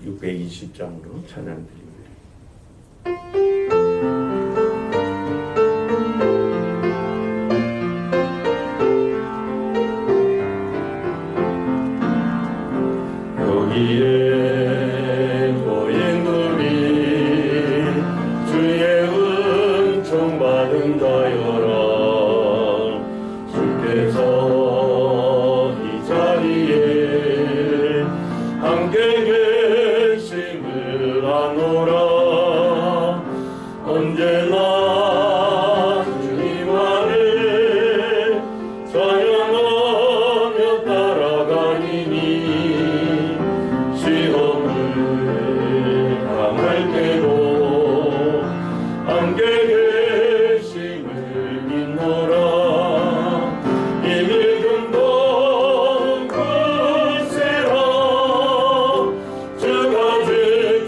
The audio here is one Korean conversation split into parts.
620장으로 찬양드립니다. 여기에 고인들이 주의 은총 받은 자여라. 주께서 이 자리에 함께 계심을 아노라. 언제나 주님 안에 찬양하며 따라가니니 시험을 당할 때도 함께 계심을 믿노라. 이미 금동 그세라 주가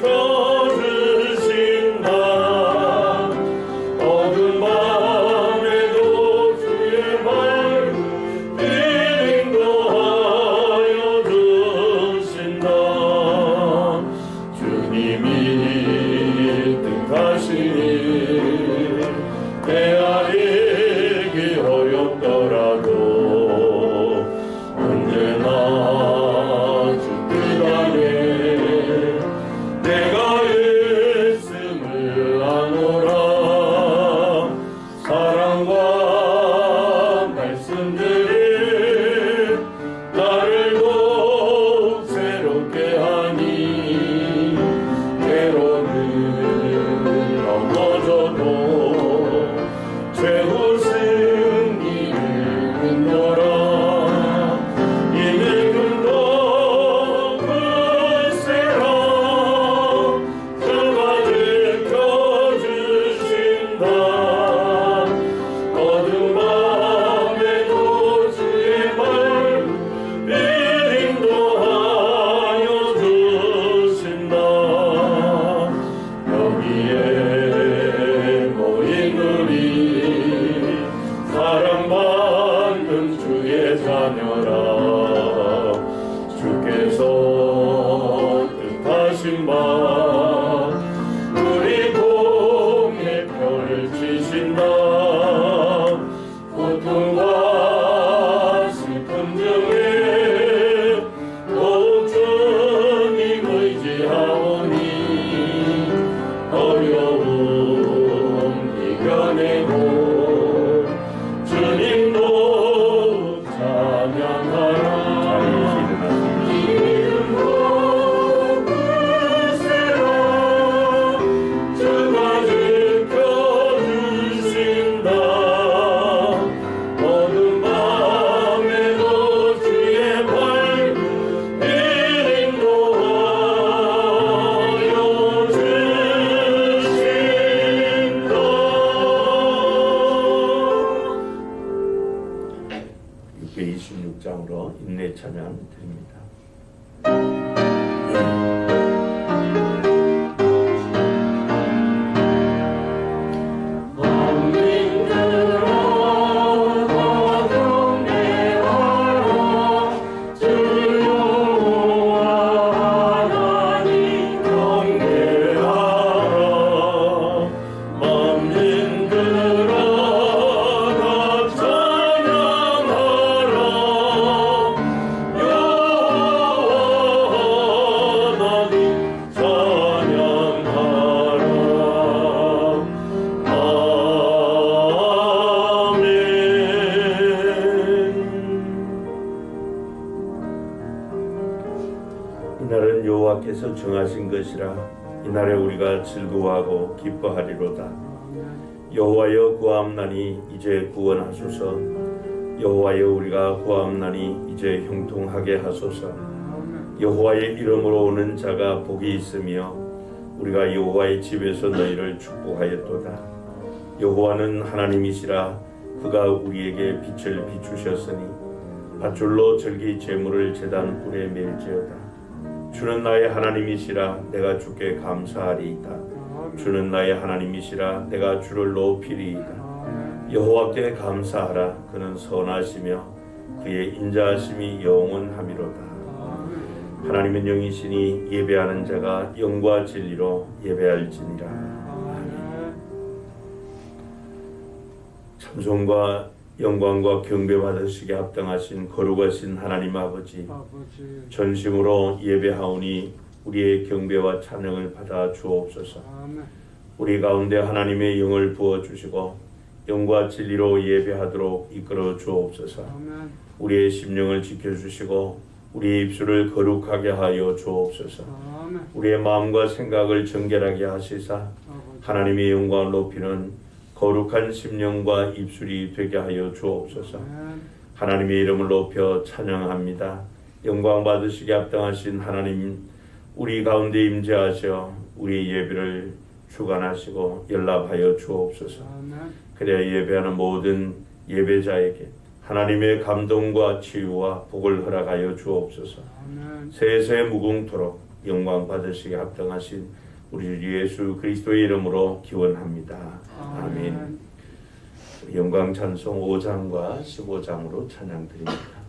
지켜주신다. 어두운 밤에도 주의 밝은 빛 인도하여 주신다. 주님이 뜻하시니 헤아리기 어렵더라도 언제나 주 뜻 안에 내가 있음을 아노라. 사랑과 말씀들이 나를 더욱 새롭게 하니 때로는 넘어져도 최후 승리를 믿노라. 이미 금동 그세라 주가 지켜주신다. 어두운 밤에도 주의 밝은 빛 인도하여 주신다. 여기에 모인 우리 사랑받는 주의 자녀라. 주께서 뜻하신 바 우리 공에 펼치신다. 고통과 슬픔 중에 더욱 주님 의지하오니 어려움 이겨내고 주님도 찬양하라. 이름도 그세라 주가 지켜주신다. 어두운 밤에도 주의 밝은 빛 인도하여 주신다. 626장으로 인내 찬양 드립니다. 이날은 여호와께서 정하신 것이라. 이날에 우리가 즐거워하고 기뻐하리로다. 여호와여 구하옵나니 이제 구원하소서. 여호와여 우리가 구하옵나니 이제 형통하게 하소서. 여호와의 이름으로 오는 자가 복이 있으며 우리가 여호와의 집에서 너희를 축복하였도다. 여호와는 하나님이시라. 그가 우리에게 빛을 비추셨으니 밧줄로 절기 제물을 제단 뿔에 맬지어다. 주는 나의 하나님이시라. 내가 주께 감사하리이다. 주는 나의 하나님이시라. 내가 주를 높이리이다. 여호와께 감사하라. 그는 선하시며 그의 인자하심이 영원하미로다. 하나님은 영이시니 예배하는 자가 영과 진리로 예배할지니라. 아멘. 찬송과 영광과 경배 받으시게 합당하신 거룩하신 하나님 아버지, 전심으로 예배하오니 우리의 경배와 찬양을 받아 주옵소서. 우리 가운데 하나님의 영을 부어 주시고 영과 진리로 예배하도록 이끌어 주옵소서. 우리의 심령을 지켜 주시고 우리의 입술을 거룩하게 하여 주옵소서. 우리의 마음과 생각을 정결하게 하시사 하나님의 영광을 높이는 거룩한 심령과 입술이 되게 하여 주옵소서. 하나님의 이름을 높여 찬양합니다. 영광 받으시게 합당하신 하나님, 우리 가운데 임재하셔 우리 예배를 주관하시고 연락하여 주옵소서. 그래야 예배하는 모든 예배자에게 하나님의 감동과 치유와 복을 허락하여 주옵소서. 세세 무궁토록 영광 받으시게 합당하신 우리 주 예수 그리스도의 이름으로 기원합니다. 아멘. 영광 찬송 5장과 15장으로 찬양드립니다.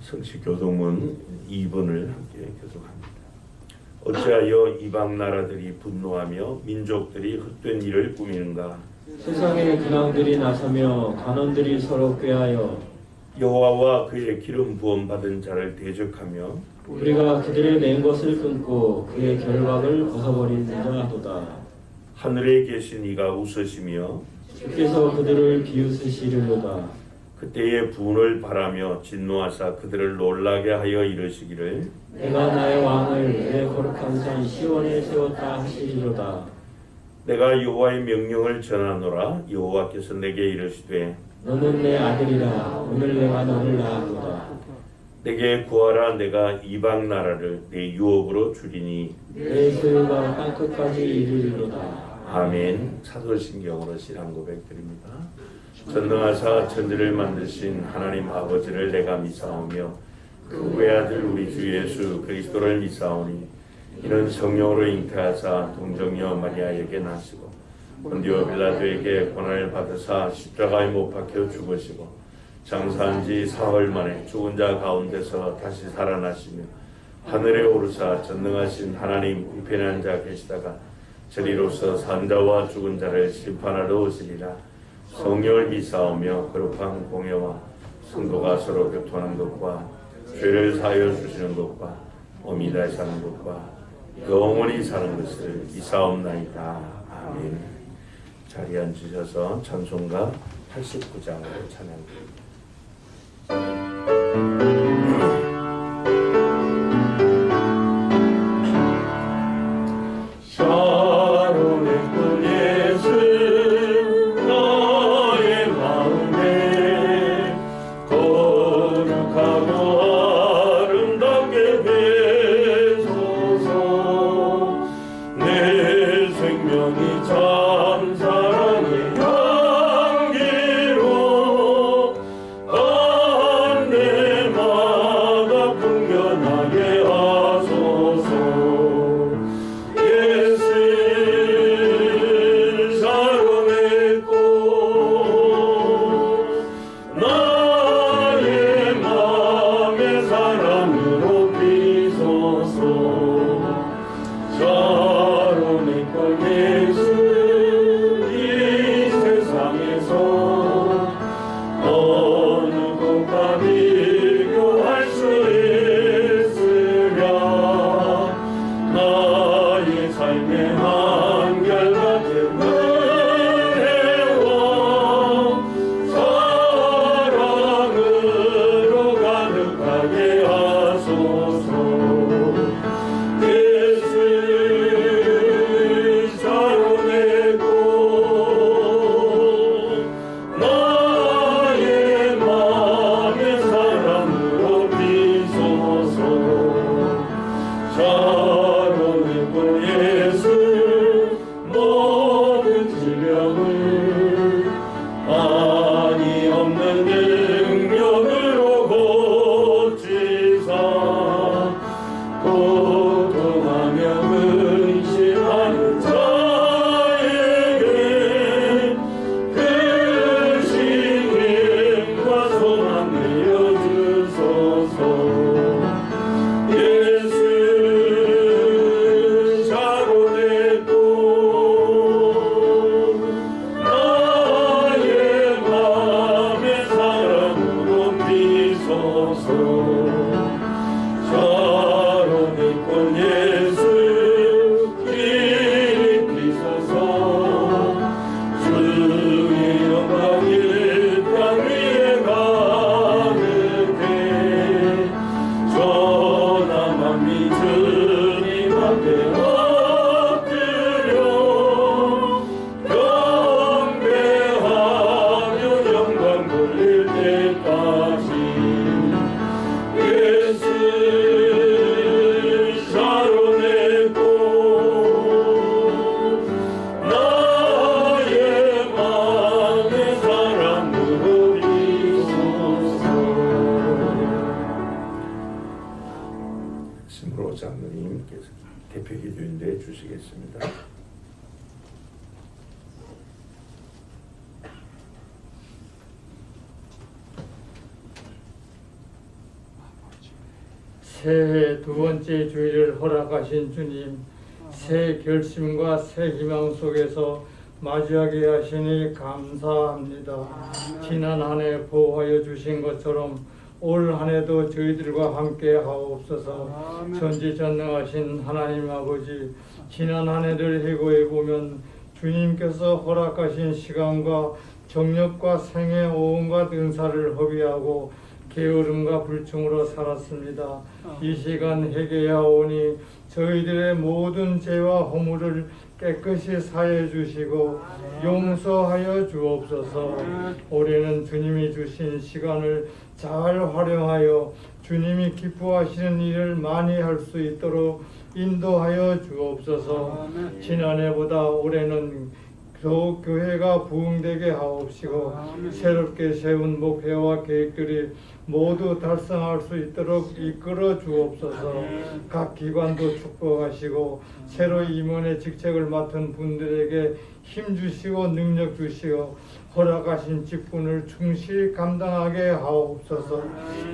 성시교동문 2번을 함께 교독합니다. 어찌하여 이방 나라들이 분노하며 민족들이 헛된 일을 꾸미는가? 세상의 근왕들이 나서며 간원들이 서로 꾀하여 여호와와 그의 기름 부음 받은 자를 대적하며 우리가 그들의 맹 것을 끊고 그의 결박을 벗어버리자 하도다. 하늘에 계신 이가 웃으시며 주께서 그들을 비웃으시려도다. 그때의 분을 바라며 진노하사 그들을 놀라게 하여 이르시기를 내가 나의 왕을 내 거룩한 산 시온에 세웠다 하시리로다. 내가 여호와의 명령을 전하노라. 여호와께서 내게 이르시되 너는 내 아들이라. 오늘 내가 너를 낳았도다. 내게 구하라. 내가 이방 나라를 내 유업으로 주리니. 내 소유가 땅끝까지 이르리로다. 아멘. 사도신경으로 신앙 고백드립니다. 전능하사 천지를 만드신 하나님 아버지를 내가 믿사오며 그 외아들 우리 주 예수 그리스도를 믿사오니 이는 성령으로 잉태하사 동정녀 마리아에게 나시고 본디오 빌라도에게 고난을 받으사 십자가에 못 박혀 죽으시고 장사한 지 사흘 만에 죽은 자 가운데서 다시 살아나시며 하늘에 오르사 전능하신 하나님 우편에 앉아 계시다가 저리로서 산자와 죽은 자를 심판하러 오시리라. 성령을 믿사오며 거룩한 공예와 성도가 서로 교통하는 것과 죄를 사하여 주시는 것과 어미다에 사는 것과 영원히 사는 것을 믿사옵나이다. 아멘. 자리에 앉으셔서 찬송가 89장으로 찬양드립니다. 대표기도인데 주시겠습니다. 새해 두 번째 주일을 허락하신 주님, 새 결심과 새 희망 속에서 맞이하게 하시니 감사합니다. 지난 한 해 보호하여 주신 것처럼 올 한해도 저희들과 함께 하옵소서. 전지전능하신 하나님 아버지, 지난 한 해를 해고해 보면 주님께서 허락하신 시간과 정력과 생애 온갖 은사를 허비하고 게으름과 불충으로 살았습니다. 이 시간 회개하오니 저희들의 모든 죄와 허물을 깨끗이 사해 주시고 용서하여 주옵소서. 올해는 주님이 주신 시간을 잘 활용하여 주님이 기뻐하시는 일을 많이 할 수 있도록 인도하여 주옵소서. 지난해보다 올해는 더욱 교회가 부흥되게 하옵시고 새롭게 세운 목표와 계획들이 모두 달성할 수 있도록 이끌어 주옵소서. 각 기관도 축복하시고 새로 임원의 직책을 맡은 분들에게 힘 주시고 능력 주시고 허락하신 직분을 충실히 감당하게 하옵소서.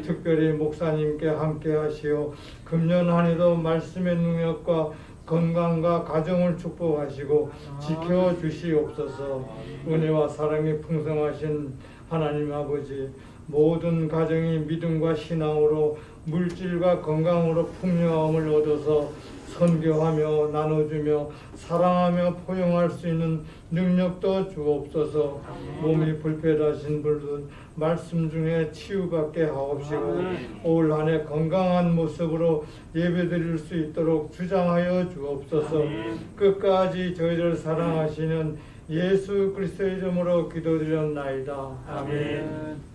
특별히 목사님께 함께 하시어 금년 한 해도 말씀의 능력과 건강과 가정을 축복하시고 지켜주시옵소서. 은혜와 사랑이 풍성하신 하나님 아버지, 모든 가정이 믿음과 신앙으로 물질과 건강으로 풍요함을 얻어서 선교하며 나눠주며 사랑하며 포용할 수 있는 능력도 주옵소서. 몸이 불편하신 분들 말씀 중에 치유받게 하옵시고 올 한 해 건강한 모습으로 예배드릴 수 있도록 주장하여 주옵소서. 끝까지 저희를 사랑하시는 예수 그리스도의 이름으로 기도드렸나이다. 아멘.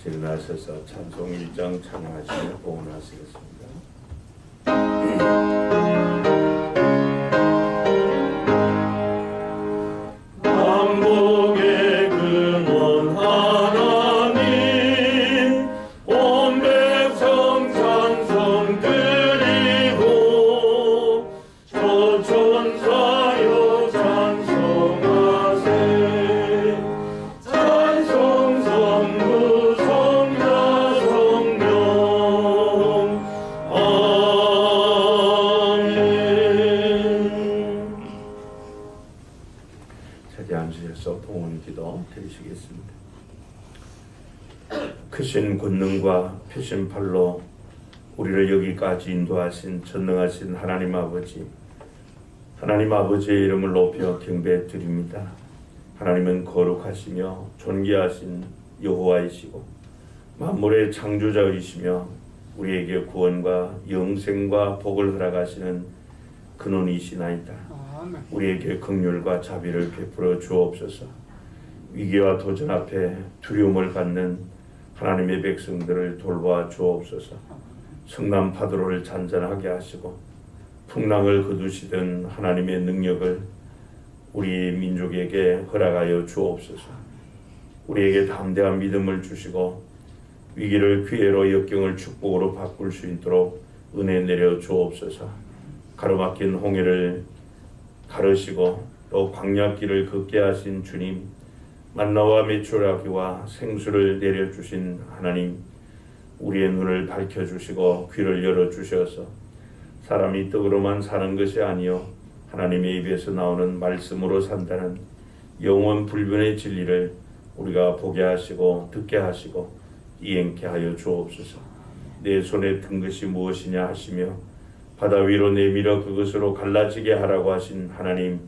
일어나셔서 찬송 1장 찬양하시며 봉헌하시겠습니다. 만복의 근원 하나님 온 백성 찬송 드리고 천사여 찬송하세. 찬송 성부 성자 성령 아멘. 자리 앉으셔서 봉헌 기도 드리시겠습니다. 크신 권능과 펴신 팔로 우리를 여기까지 인도하신 전능하신 하나님 아버지, 하나님 아버지의 이름을 높여 경배 드립니다. 하나님은 거룩하시며 존귀하신 여호와이시고 만물의 창조자이시며 우리에게 구원과 영생과 복을 허락하시는 근원이시나이다. 우리에게 긍휼과 자비를 베풀어 주옵소서. 위기와 도전 앞에 두려움을 갖는 하나님의 백성들을 돌보아 주옵소서. 성남 파도를 잔잔하게 하시고 풍랑을 거두시던 하나님의 능력을 우리 민족에게 허락하여 주옵소서. 우리에게 담대한 믿음을 주시고 위기를 기회로 역경을 축복으로 바꿀 수 있도록 은혜 내려 주옵소서. 가로막힌 홍해를 가르시고 또 광야길을 걷게 하신 주님, 만나와 메추라기와 생수를 내려주신 하나님, 우리의 눈을 밝혀주시고 귀를 열어주셔서 사람이 떡으로만 사는 것이 아니요 하나님의 입에서 나오는 말씀으로 산다는 영원 불변의 진리를 우리가 보게 하시고 듣게 하시고 이행케 하여 주옵소서. 내 손에 든 것이 무엇이냐 하시며 바다 위로 내밀어 그것으로 갈라지게 하라고 하신 하나님,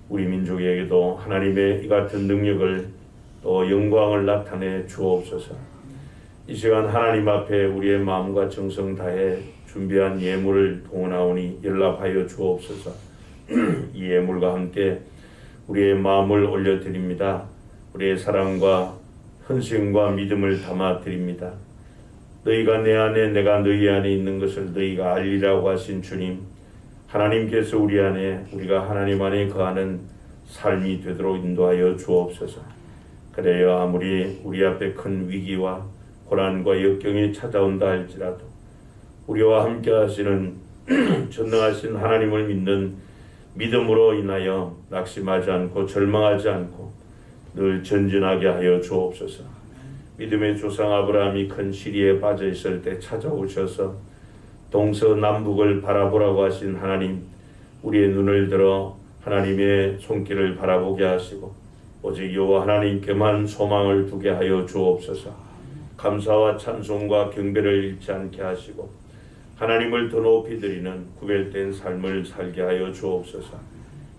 우리 민족에게도 하나님의 이 같은 능력을 또 영광을 나타내 주옵소서. 이 시간 하나님 앞에 우리의 마음과 정성 다해 준비한 예물을 봉헌하오니 연락하여 주옵소서. 이 예물과 함께 우리의 마음을 올려드립니다. 우리의 사랑과 헌신과 믿음을 담아 드립니다. 너희가 내 안에 내가 너희 안에 있는 것을 너희가 알리라고 하신 주님, 하나님께서 우리 안에 우리가 하나님 안에 거하는 삶이 되도록 인도하여 주옵소서. 그래야 아무리 우리 앞에 큰 위기와 고난과 역경이 찾아온다 할지라도 우리와 함께 하시는 전능하신 하나님을 믿는 믿음으로 인하여 낙심하지 않고 절망하지 않고 늘 전진하게 하여 주옵소서. 믿음의 조상 아브라함이 큰 시리에 빠져 있을 때 찾아오셔서 동서남북을 바라보라고 하신 하나님, 우리의 눈을 들어 하나님의 손길을 바라보게 하시고 오직 여호와 하나님께만 소망을 두게 하여 주옵소서. 감사와 찬송과 경배를 잃지 않게 하시고 하나님을 더 높이 드리는 구별된 삶을 살게 하여 주옵소서.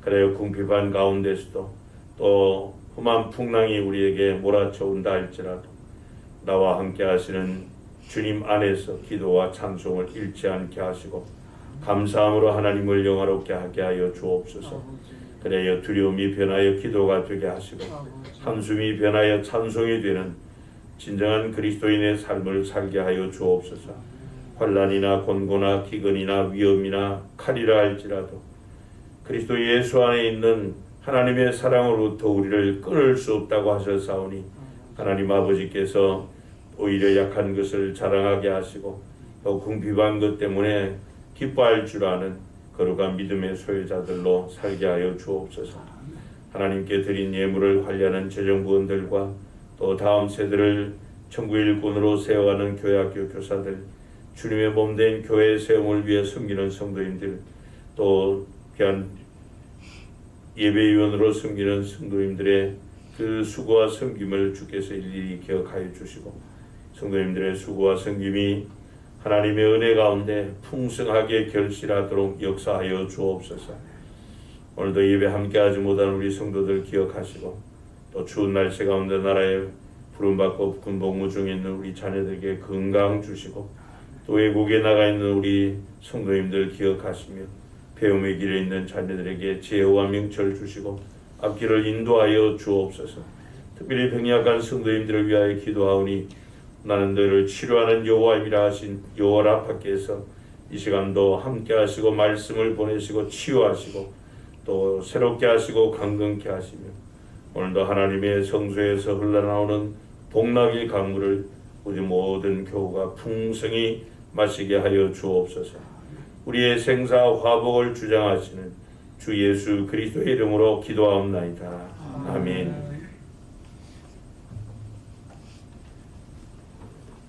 그래요, 궁핍한 가운데서도 또 험한 풍랑이 우리에게 몰아쳐 온다 할지라도 나와 함께 하시는 주님 안에서 기도와 찬송을 잃지 않게 하시고 감사함으로 하나님을 영화롭게 하게 하여 주옵소서. 그래요, 두려움이 변하여 기도가 되게 하시고 한숨이 변하여 찬송이 되는 진정한 그리스도인의 삶을 살게 하여 주옵소서. 환난이나 곤고나 기근이나 위험이나 칼이라 할지라도 그리스도 예수 안에 있는 하나님의 사랑으로부터 우리를 끊을 수 없다고 하셨사오니 하나님 아버지께서 오히려 약한 것을 자랑하게 하시고 또 궁핍한 것 때문에 기뻐할 줄 아는 거룩한 믿음의 소유자들로 살게 하여 주옵소서. 하나님께 드린 예물을 관리하는 재정부원들과 또 다음 세대를 천국의 일꾼으로 세워가는 교회학교 교사들, 주님의 몸된 교회의 세움을 위해 섬기는 성도님들, 또 귀한 예배위원으로 섬기는 성도님들의 그 수고와 섬김을 주께서 일일이 기억하여 주시고 성도님들의 수고와 섬김이 하나님의 은혜 가운데 풍성하게 결실하도록 역사하여 주옵소서. 오늘도 예배 함께하지 못한 우리 성도들 기억하시고 또 추운 날씨 가운데 나라에 부름받고 군복무 중에 있는 우리 자녀들에게 건강 주시고 또 외국에 나가 있는 우리 성도님들 기억하시며 배움의 길에 있는 자녀들에게 지혜와 명철 주시고 앞길을 인도하여 주옵소서. 특별히 병약한 성도님들을 위하여 기도하오니 나는 너를 치료하는 여호와이라 하신 여호와 라파께서 이 시간도 함께 하시고 말씀을 보내시고 치유하시고 또 새롭게 하시고 강건케 하시며 오늘도 하나님의 성소에서 흘러나오는 복락의 강물을 우리 모든 교우가 풍성히 마시게 하여 주옵소서. 우리의 생사 화복을 주장하시는 주 예수 그리스도의 이름으로 기도하옵나이다. 아멘.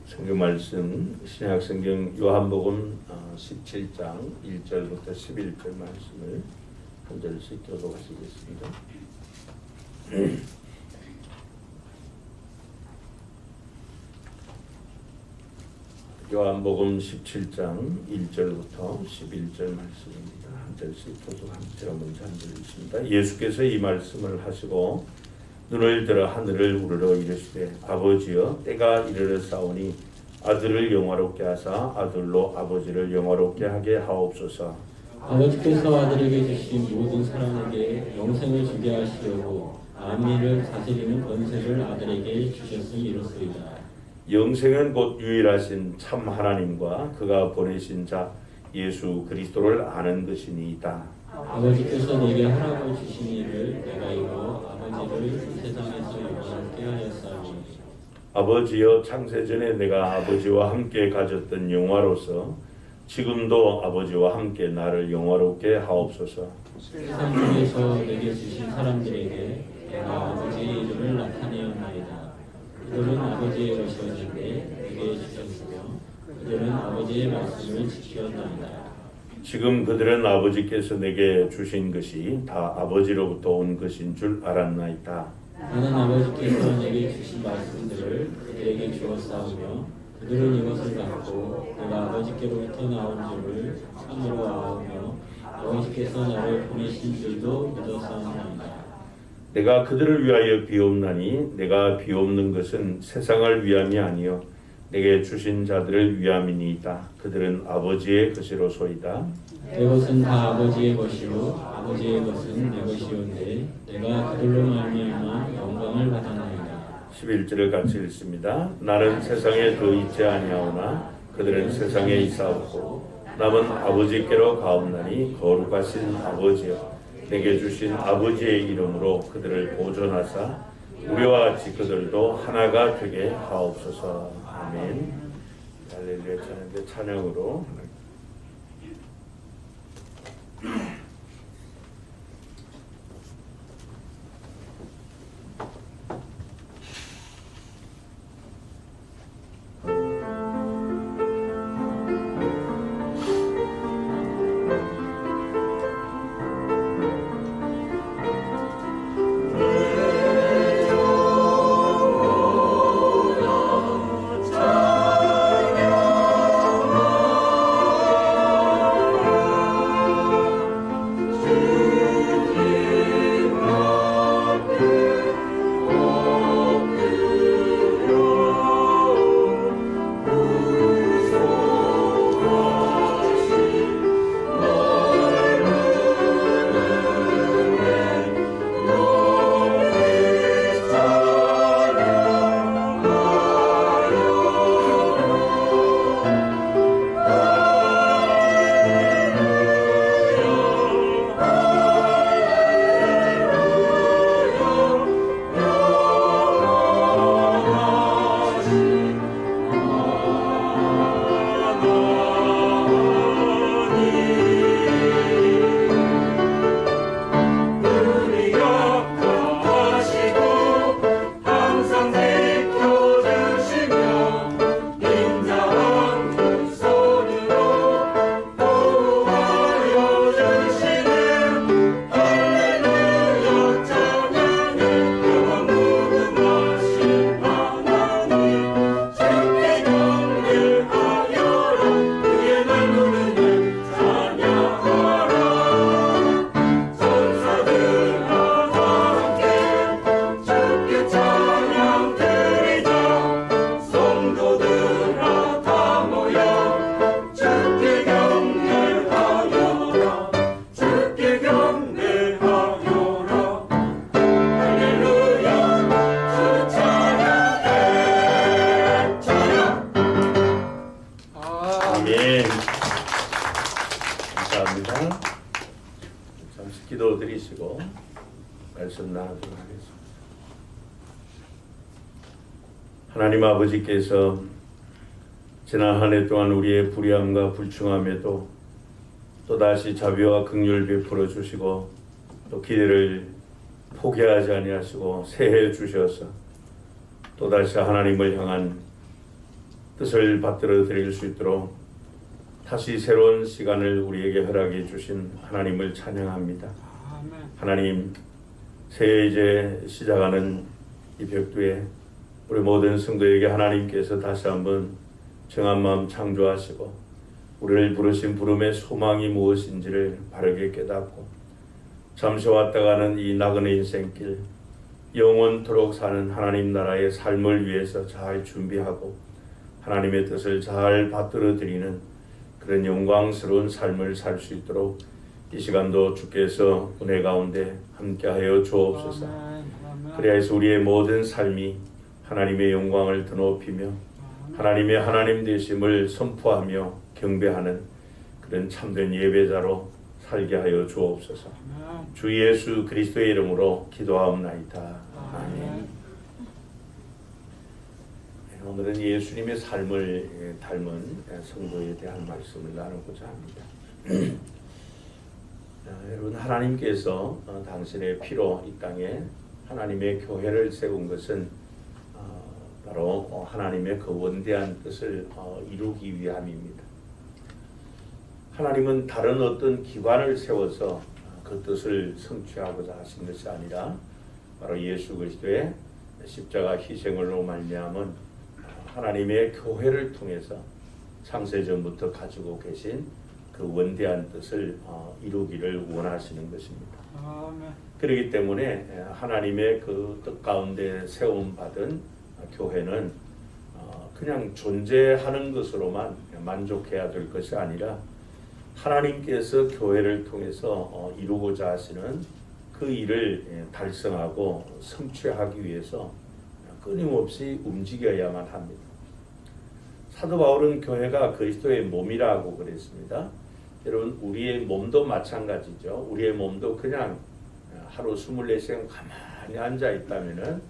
성경 말씀 신약성경 요한복음 17장 1절부터 11절 말씀을 한 절씩 교독하시겠습니다. 요한복음 17장 1절부터 11절 말씀입니다. 한 절씩 교독합니다. 제가 먼저 한 절 읽습니다. 예수께서 이 말씀을 하시고 눈을 들어 하늘을 우러러 이르시되 아버지여 때가 이르렀사오니 아들을 영화롭게 하사 아들로 아버지를 영화롭게 하게 하옵소서. 아버지께서 아들에게 주신 모든 사람에게 영생을 주게 하시려고 만민을 다스리는 권세를 아들에게 주셨음이 이렇소이다. 영생은 곧 유일하신 참 하나님과 그가 보내신 자 예수 그리스도를 아는 것이니이다. 아버지께서 내게 하라고 주신 일을 내가 이루어 아버지를 세상에서 영원하게 하였사오니 아버지여 창세전에 내가 아버지와 함께 가졌던 영화로서 지금도 아버지와 함께 나를 영화롭게 하옵소서. 세상 중에서 내게 주신 사람들에게 내가 아버지의 이름을 나타내었나이다. 그들은 아버지의 것이었는데 내게 주셨으며 그들은 아버지의 말씀을 지켰나이다. 지금 그들은 아버지께서 내게 주신 것이 다 아버지로부터 온 것인 줄 알았나이다. 나는 아버지께서 내게 주신 말씀들을 그들에게 주었사오며 그들은 이것을 갖고 내가 아버지께로부터 나온 줄을 참으로 아오며 아버지께서 나를 보내신 줄도 믿었사옵나이다. 내가 그들을 위하여 비옵나니 내가 비옵는 것은 세상을 위함이 아니요 내게 주신 자들을 위함이니이다. 그들은 아버지의 것이로소이다. 내 것은 다 아버지의 것이요 아버지의 것은 내 것이온데 내가 그들로 말미암아 영광을 받았나이다. 11절을 같이 읽습니다. 나는 세상에 더 있지 아니하오나 그들은 세상에 있사옵고 남은 아버지께로 가옵나니 거룩하신 아버지여 내게 주신 아버지의 이름으로 그들을 보존하사 우리와 같이 그들도 하나가 되게 하옵소서. 아멘. 할렐루야. 찬양으로 감사합니다. 잠시 기도 드리시고 말씀 나누도록 하겠습니다. 하나님 아버지께서 지난 한 해 동안 우리의 불의함과 불충함에도 또다시 자비와 긍휼을 베풀어 주시고 또 기대를 포기하지 아니하시고 새해 주셔서 또다시 하나님을 향한 뜻을 받들어 드릴 수 있도록 다시 새로운 시간을 우리에게 허락해 주신 하나님을 찬양합니다. 하나님, 새해 이제 시작하는 이 벽두에 우리 모든 성도에게 하나님께서 다시 한번 정한 마음 창조하시고 우리를 부르신 부름의 소망이 무엇인지를 바르게 깨닫고 잠시 왔다 가는 이 나그네 인생길 영원토록 사는 하나님 나라의 삶을 위해서 잘 준비하고 하나님의 뜻을 잘 받들어 드리는 그런 영광스러운 삶을 살 수 있도록 이 시간도 주께서 은혜 가운데 함께하여 주옵소서. 그리하여서 우리의 모든 삶이 하나님의 영광을 드높이며 하나님의 하나님 되심을 선포하며 경배하는 그런 참된 예배자로 살게 하여 주옵소서. 주 예수 그리스도의 이름으로 기도하옵나이다. 아멘. 오늘은 예수님의 삶을 닮은 성도에 대한 말씀을 나누고자 합니다. 여러분, 하나님께서 당신의 피로 이 땅에 하나님의 교회를 세운 것은 바로 하나님의 그 원대한 뜻을 이루기 위함입니다. 하나님은 다른 어떤 기관을 세워서 그 뜻을 성취하고자 하신 것이 아니라 바로 예수 그리스도의 십자가 희생으로 말미암은 하나님의 교회를 통해서 창세전부터 가지고 계신 그 원대한 뜻을 이루기를 원하시는 것입니다. 그렇기 때문에 하나님의 그 뜻 가운데 세움받은 교회는 그냥 존재하는 것으로만 만족해야 될 것이 아니라 하나님께서 교회를 통해서 이루고자 하시는 그 일을 달성하고 성취하기 위해서 끊임없이 움직여야만 합니다. 사도 바울은 교회가 그리스도의 몸이라고 그랬습니다. 여러분 우리의 몸도 마찬가지죠. 우리의 몸도 그냥 하루 24시간 가만히 앉아 있다면은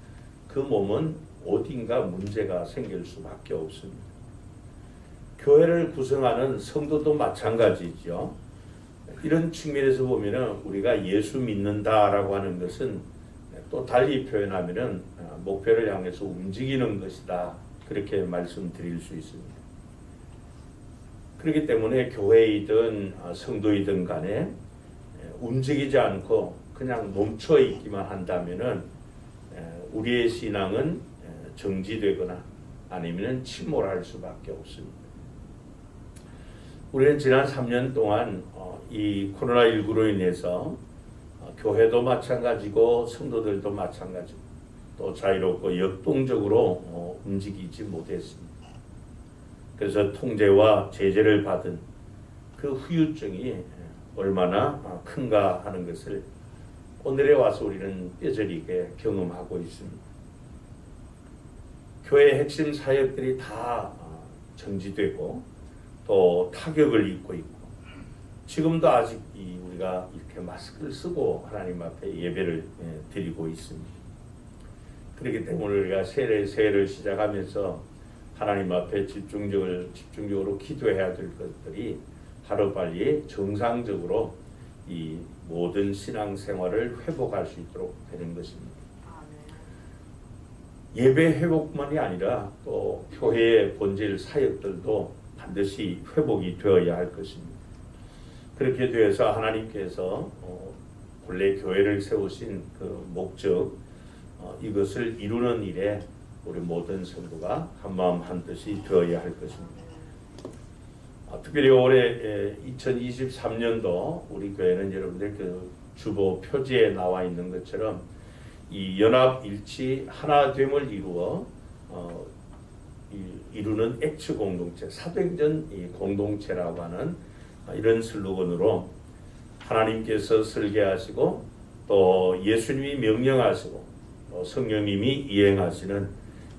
그 몸은 어딘가 문제가 생길 수밖에 없습니다. 교회를 구성하는 성도도 마찬가지죠. 이런 측면에서 보면은 우리가 예수 믿는다라고 하는 것은 또 달리 표현하면은 목표를 향해서 움직이는 것이다. 그렇게 말씀드릴 수 있습니다. 그렇기 때문에 교회이든 성도이든 간에 움직이지 않고 그냥 멈춰 있기만 한다면은 우리의 신앙은 정지되거나 아니면 침몰할 수밖에 없습니다. 우리는 지난 3년 동안 이 코로나19로 인해서 교회도 마찬가지고 성도들도 마찬가지고 또 자유롭고 역동적으로 움직이지 못했습니다. 그래서 통제와 제재를 받은 그 후유증이 얼마나 큰가 하는 것을 오늘에 와서 우리는 뼈저리게 경험하고 있습니다. 교회의 핵심 사역들이 다 정지되고 또 타격을 입고 있고 지금도 아직 우리가 이렇게 마스크를 쓰고 하나님 앞에 예배를 드리고 있습니다. 그렇기 때문에 우리가 새해를 시작하면서 하나님 앞에 집중적으로 기도해야 될 것들이 하루빨리 정상적으로 이 모든 신앙생활을 회복할 수 있도록 되는 것입니다. 예배 회복만이 아니라 또 교회의 본질 사역들도 반드시 회복이 되어야 할 것입니다. 그렇게 되어서 하나님께서 본래 교회를 세우신 그 목적 이것을 이루는 일에 우리 모든 성도가 한마음 한뜻이 되어야 할 것입니다. 특별히 올해 2023년도 우리 교회는 여러분들 그 주보 표지에 나와 있는 것처럼 이 연합 일치 하나됨을 이루는 액츠 공동체, 사도행전 공동체라고 하는 이런 슬로건으로 하나님께서 설계하시고 또 예수님이 명령하시고 또 성령님이 이행하시는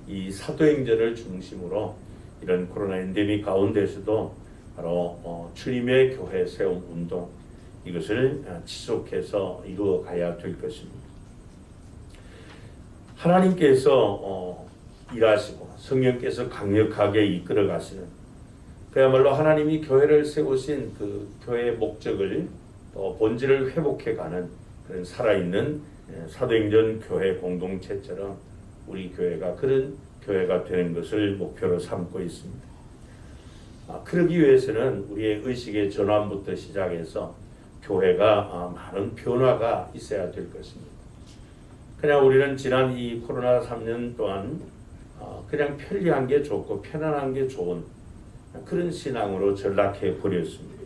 이 사도행전을 중심으로 이런 코로나 엔데믹 가운데서도 바로 주님의 교회 세움 운동 이것을 지속해서 이루어 가야 될 것입니다. 하나님께서 일하시고 성령께서 강력하게 이끌어 가시는 그야말로 하나님이 교회를 세우신 그 교회의 목적을 또 본질을 회복해 가는 그런 살아있는 사도행전 교회 공동체처럼 우리 교회가 그런 교회가 되는 것을 목표로 삼고 있습니다. 그러기 위해서는 우리의 의식의 전환부터 시작해서 교회가 많은 변화가 있어야 될 것입니다. 그냥 우리는 지난 이 코로나 3년 동안 그냥 편리한 게 좋고 편안한 게 좋은 그런 신앙으로 전락해 버렸습니다.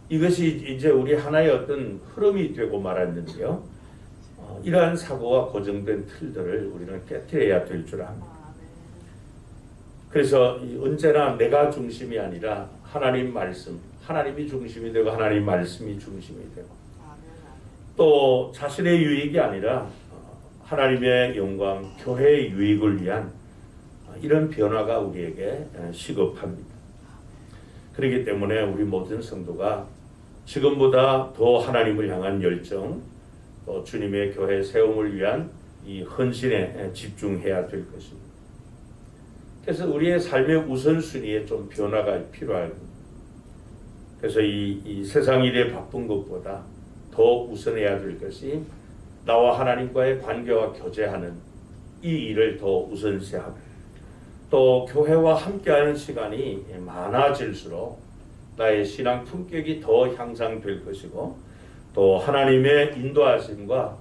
이것이 이제 우리 하나의 어떤 흐름이 되고 말았는데요. 이러한 사고와 고정된 틀들을 우리는 깨뜨려야 될 줄 압니다. 그래서 언제나 내가 중심이 아니라 하나님 말씀, 하나님이 중심이 되고 하나님 말씀이 중심이 되고 또 자신의 유익이 아니라 하나님의 영광, 교회의 유익을 위한 이런 변화가 우리에게 시급합니다. 그렇기 때문에 우리 모든 성도가 지금보다 더 하나님을 향한 열정, 또 주님의 교회 세움을 위한 이 헌신에 집중해야 될 것입니다. 그래서 우리의 삶의 우선순위에 좀 변화가 필요합니다. 그래서 이 세상 일에 바쁜 것보다 더 우선해야 될 것이 나와 하나님과의 관계와 교제하는 이 일을 더 우선시하고 또 교회와 함께하는 시간이 많아질수록 나의 신앙 품격이 더 향상될 것이고 또 하나님의 인도하심과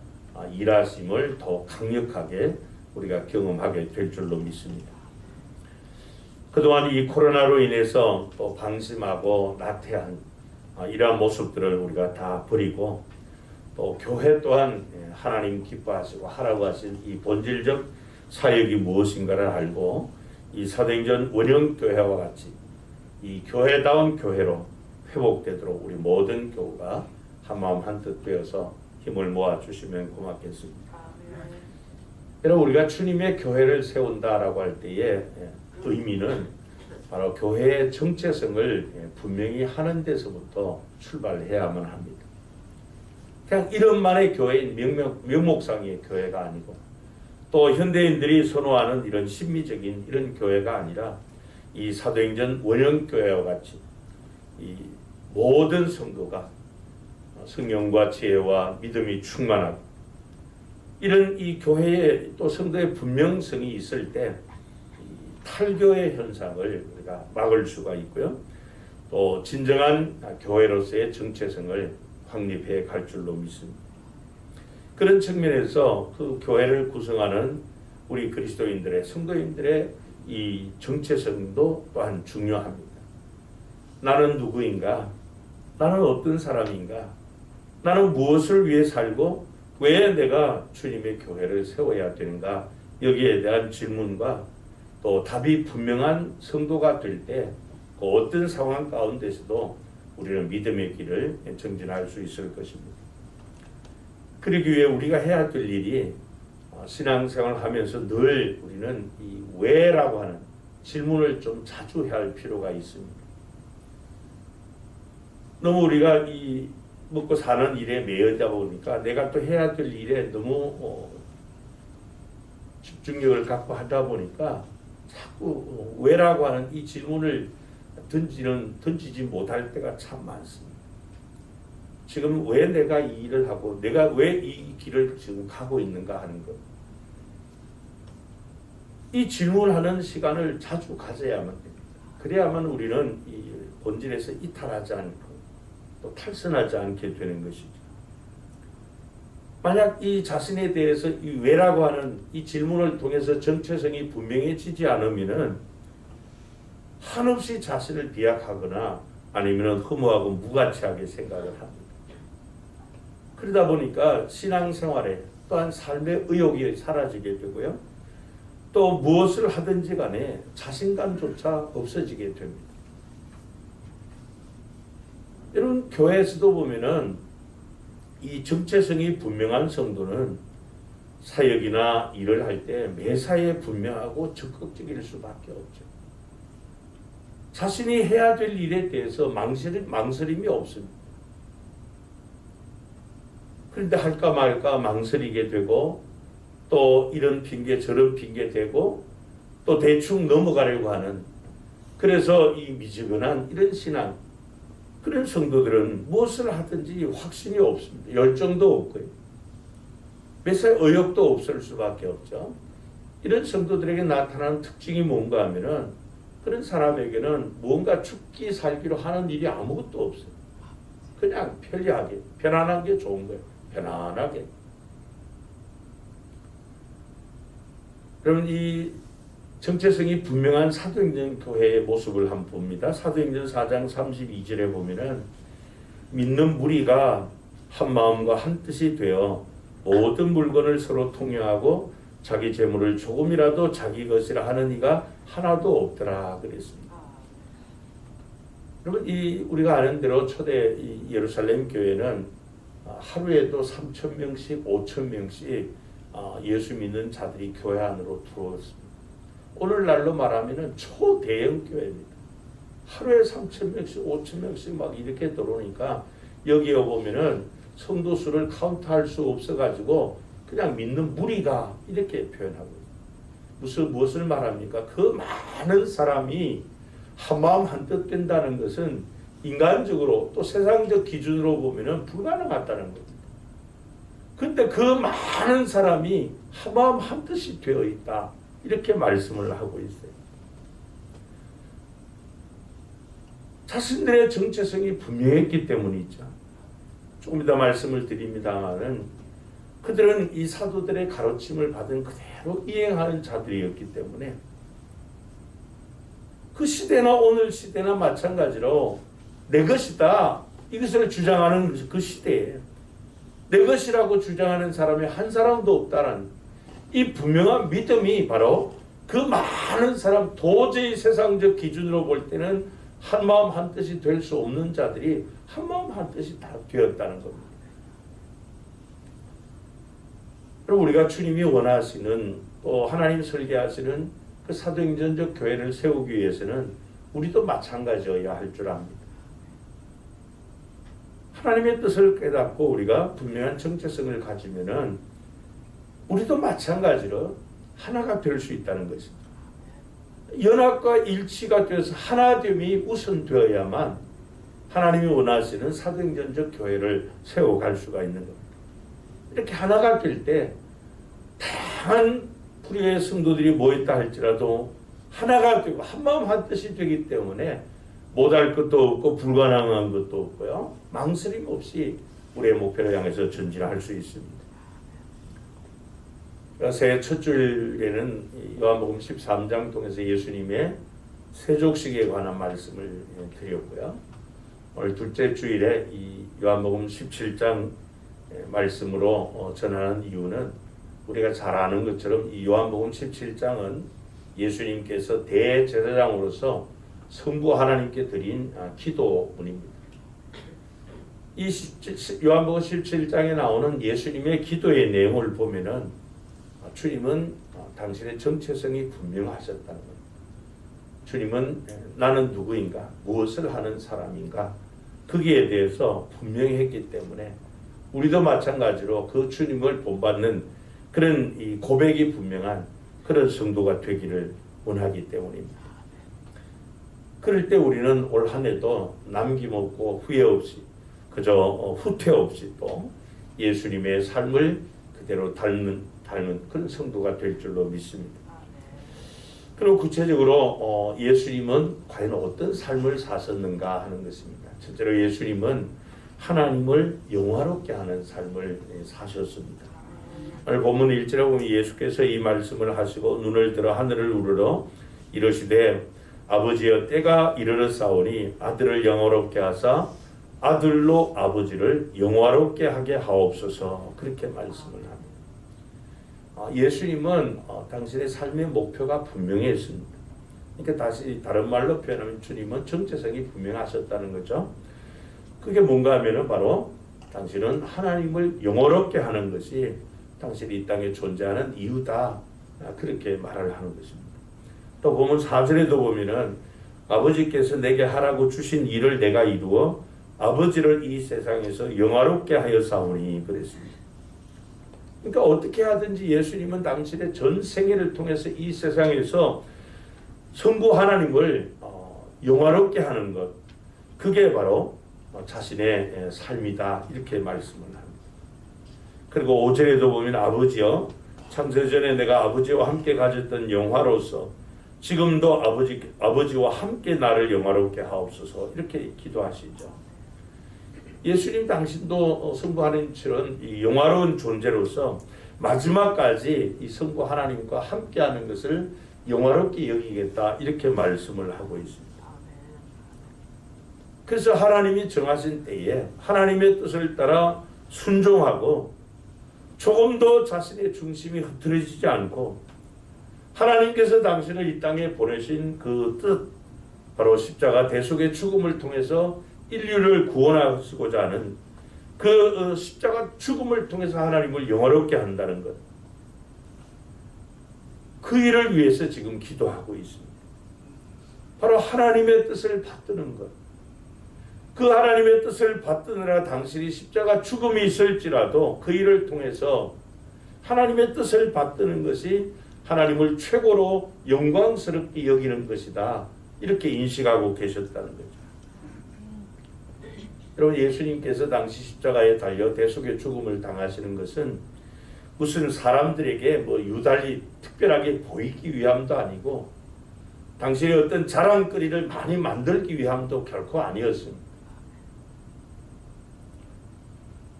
일하심을 더 강력하게 우리가 경험하게 될 줄로 믿습니다. 그동안 이 코로나로 인해서 또 방심하고 나태한 이러한 모습들을 우리가 다 버리고 또 교회 또한 하나님 기뻐하시고 하라고 하신 이 본질적 사역이 무엇인가를 알고 이 사도행전 원형교회와 같이 이 교회다운 교회로 회복되도록 우리 모든 교우가 한마음 한뜻 되어서 힘을 모아주시면 고맙겠습니다. 여러분 우리가 주님의 교회를 세운다라고 할 때의 의미는 바로 교회의 정체성을 분명히 하는 데서부터 출발해야만 합니다. 그냥 이름만의 교회인 명목상의 교회가 아니고 또 현대인들이 선호하는 이런 심미적인 이런 교회가 아니라 이 사도행전 원형교회와 같이 이 모든 성도가 성령과 지혜와 믿음이 충만하고 이런 이 교회의 또 성도의 분명성이 있을 때 탈교의 현상을 우리가 막을 수가 있고요. 또 진정한 교회로서의 정체성을 확립해 갈 줄로 믿습니다. 그런 측면에서 그 교회를 구성하는 우리 그리스도인들의 성도인들의 이 정체성도 또한 중요합니다. 나는 누구인가? 나는 어떤 사람인가? 나는 무엇을 위해 살고 왜 내가 주님의 교회를 세워야 되는가? 여기에 대한 질문과 또 답이 분명한 성도가 될 때 그 어떤 상황 가운데서도 우리는 믿음의 길을 정진할 수 있을 것입니다. 그러기 위해 우리가 해야 될 일이 신앙생활을 하면서 늘 우리는 이 왜라고 하는 질문을 좀 자주 해야 할 필요가 있습니다. 너무 우리가 이 먹고 사는 일에 매여다 보니까 내가 또 해야 될 일에 너무 집중력을 갖고 하다 보니까 자꾸 왜라고 하는 이 질문을 던지지 못할 때가 참 많습니다. 지금 왜 내가 이 일을 하고 내가 왜 이 길을 지금 가고 있는가 하는 것. 이 질문하는 시간을 자주 가져야만 됩니다. 그래야만 우리는 이 본질에서 이탈하지 않고 또 탈선하지 않게 되는 것이죠. 만약 이 자신에 대해서 이 왜라고 하는 이 질문을 통해서 정체성이 분명해지지 않으면은 한없이 자신을 비약하거나 아니면 허무하고 무가치하게 생각을 합니다. 그러다 보니까 신앙생활에 또한 삶의 의욕이 사라지게 되고요. 또 무엇을 하든지 간에 자신감조차 없어지게 됩니다. 여러분 교회에서도 보면은 이 정체성이 분명한 성도는 사역이나 일을 할 때 매사에 분명하고 적극적일 수밖에 없죠. 자신이 해야 될 일에 대해서 망설임이 없습니다. 그런데 할까 말까 망설이게 되고 또 이런 핑계 저런 핑계 대고 또 대충 넘어가려고 하는 그래서 이 미지근한 이런 신앙 그런 성도들은 무엇을 하든지 확신이 없습니다. 열정도 없고요. 매사에 의욕도 없을 수밖에 없죠. 이런 성도들에게 나타나는 특징이 뭔가 하면은 그런 사람에게는 무언가 죽기 살기로 하는 일이 아무것도 없어요. 그냥 편리하게 편안한 게 좋은 거예요. 편안하게. 여러분 이 정체성이 분명한 사도행전 교회의 모습을 한번 봅니다. 사도행전 4장 32절에 보면은 믿는 무리가 한 마음과 한 뜻이 되어 모든 물건을 서로 통용하고 자기 재물을 조금이라도 자기 것이라 하는 이가 하나도 없더라 그랬습니다. 여러분 이 우리가 아는 대로 초대 이 예루살렘 교회는 하루에도 3,000명씩 5,000명씩 예수 믿는 자들이 교회 안으로 들어왔습니다. 오늘날로 말하면은 초대형 교회입니다. 하루에 3,000명씩 5,000명씩 막 이렇게 들어오니까 여기에 보면은 성도 수를 카운트할 수 없어가지고 그냥 믿는 무리가 이렇게 표현하고 있습니다. 무엇을 말합니까? 그 많은 사람이 한마음 한뜻 된다는 것은 인간적으로 또 세상적 기준으로 보면은 불가능하다는 겁니다. 근데 그 많은 사람이 한마음 한뜻이 되어 있다. 이렇게 말씀을 하고 있어요. 자신들의 정체성이 분명했기 때문이죠. 조금 이따 말씀을 드립니다만은 그들은 이 사도들의 가르침을 받은 그대로 이행하는 자들이었기 때문에 그 시대나 오늘 시대나 마찬가지로 내 것이다 이것을 주장하는 그 시대에 내 것이라고 주장하는 사람이 한 사람도 없다는 이 분명한 믿음이 바로 그 많은 사람 도저히 세상적 기준으로 볼 때는 한마음 한뜻이 될 수 없는 자들이 한마음 한뜻이 다 되었다는 겁니다. 그리고 우리가 주님이 원하시는 또 하나님 설계하시는 그 사도행전적 교회를 세우기 위해서는 우리도 마찬가지여야 할 줄 압니다. 하나님의 뜻을 깨닫고 우리가 분명한 정체성을 가지면은 우리도 마찬가지로 하나가 될 수 있다는 것입니다. 연합과 일치가 되어서 하나됨이 우선되어야만 하나님이 원하시는 사도행전적 교회를 세워갈 수가 있는 겁니다. 이렇게 하나가 될 때 다양한 불의의 성도들이 모였다 할지라도 하나가 되고 한마음 한뜻이 되기 때문에 못할 것도 없고 불가능한 것도 없고요. 망설임 없이 우리의 목표를 향해서 전진할 수 있습니다. 새해 첫 주일에는 요한복음 13장 통해서 예수님의 세족식에 관한 말씀을 드렸고요. 오늘 둘째 주일에 이 요한복음 17장 말씀으로 전하는 이유는 우리가 잘 아는 것처럼 이 요한복음 17장은 예수님께서 대제사장으로서 성부 하나님께 드린 기도문입니다. 이 요한복음 17장에 나오는 예수님의 기도의 내용을 보면은 주님은 당신의 정체성이 분명하셨다는 겁니다. 주님은 나는 누구인가, 무엇을 하는 사람인가, 거기에 대해서 분명히 했기 때문에 우리도 마찬가지로 그 주님을 본받는 그런 이 고백이 분명한 그런 성도가 되기를 원하기 때문입니다. 그럴 때 우리는 올 한 해도 남김없고 후회 없이 그저 후퇴 없이 또 예수님의 삶을 그대로 닮는 그런 성도가 될 줄로 믿습니다. 그리고 구체적으로 예수님은 과연 어떤 삶을 사셨는가 하는 것입니다. 첫째로 예수님은 하나님을 영화롭게 하는 삶을 사셨습니다. 오늘 본문 1절에 보면 예수께서 이 말씀을 하시고 눈을 들어 하늘을 우러러 이르시되 아버지여 때가 이르렀사오니 아들을 영화롭게 하사 아들로 아버지를 영화롭게 하게 하옵소서 그렇게 말씀을 합니다. 예수님은 당신의 삶의 목표가 분명했습니다. 그러니까 다시 다른 말로 표현하면 주님은 정체성이 분명하셨다는 거죠. 그게 뭔가 하면은 바로 당신은 하나님을 영화롭게 하는 것이 당신이 이 땅에 존재하는 이유다. 그렇게 말을 하는 것입니다. 또 보면 4절에도 보면은 아버지께서 내게 하라고 주신 일을 내가 이루어 아버지를 이 세상에서 영화롭게 하였사오니 그랬습니다. 그러니까 어떻게 하든지 예수님은 당신의 전 생애를 통해서 이 세상에서 성부 하나님을 영화롭게 하는 것, 그게 바로 자신의 삶이다 이렇게 말씀을 합니다. 그리고 5절에도 보면 아버지여 창세전에 내가 아버지와 함께 가졌던 영화로서 지금도 아버지와 함께 나를 영화롭게 하옵소서 이렇게 기도하시죠. 예수님 당신도 성부 하나님처럼 이 영화로운 존재로서 마지막까지 이 성부 하나님과 함께하는 것을 영화롭게 여기겠다 이렇게 말씀을 하고 있습니다. 그래서 하나님이 정하신 때에 하나님의 뜻을 따라 순종하고 조금도 자신의 중심이 흐트러지지 않고 하나님께서 당신을 이 땅에 보내신 그 뜻, 바로 십자가 대속의 죽음을 통해서 인류를 구원하시고자 하는 그 십자가 죽음을 통해서 하나님을 영화롭게 한다는 것, 그 일을 위해서 지금 기도하고 있습니다. 바로 하나님의 뜻을 받드는 것, 그 하나님의 뜻을 받드느라 당신이 십자가 죽음이 있을지라도 그 일을 통해서 하나님의 뜻을 받드는 것이 하나님을 최고로 영광스럽게 여기는 것이다 이렇게 인식하고 계셨다는 거죠. 여러분 예수님께서 당시 십자가에 달려 대속의 죽음을 당하시는 것은 무슨 사람들에게 뭐 유달리 특별하게 보이기 위함도 아니고 당신의 어떤 자랑거리를 많이 만들기 위함도 결코 아니었습니다.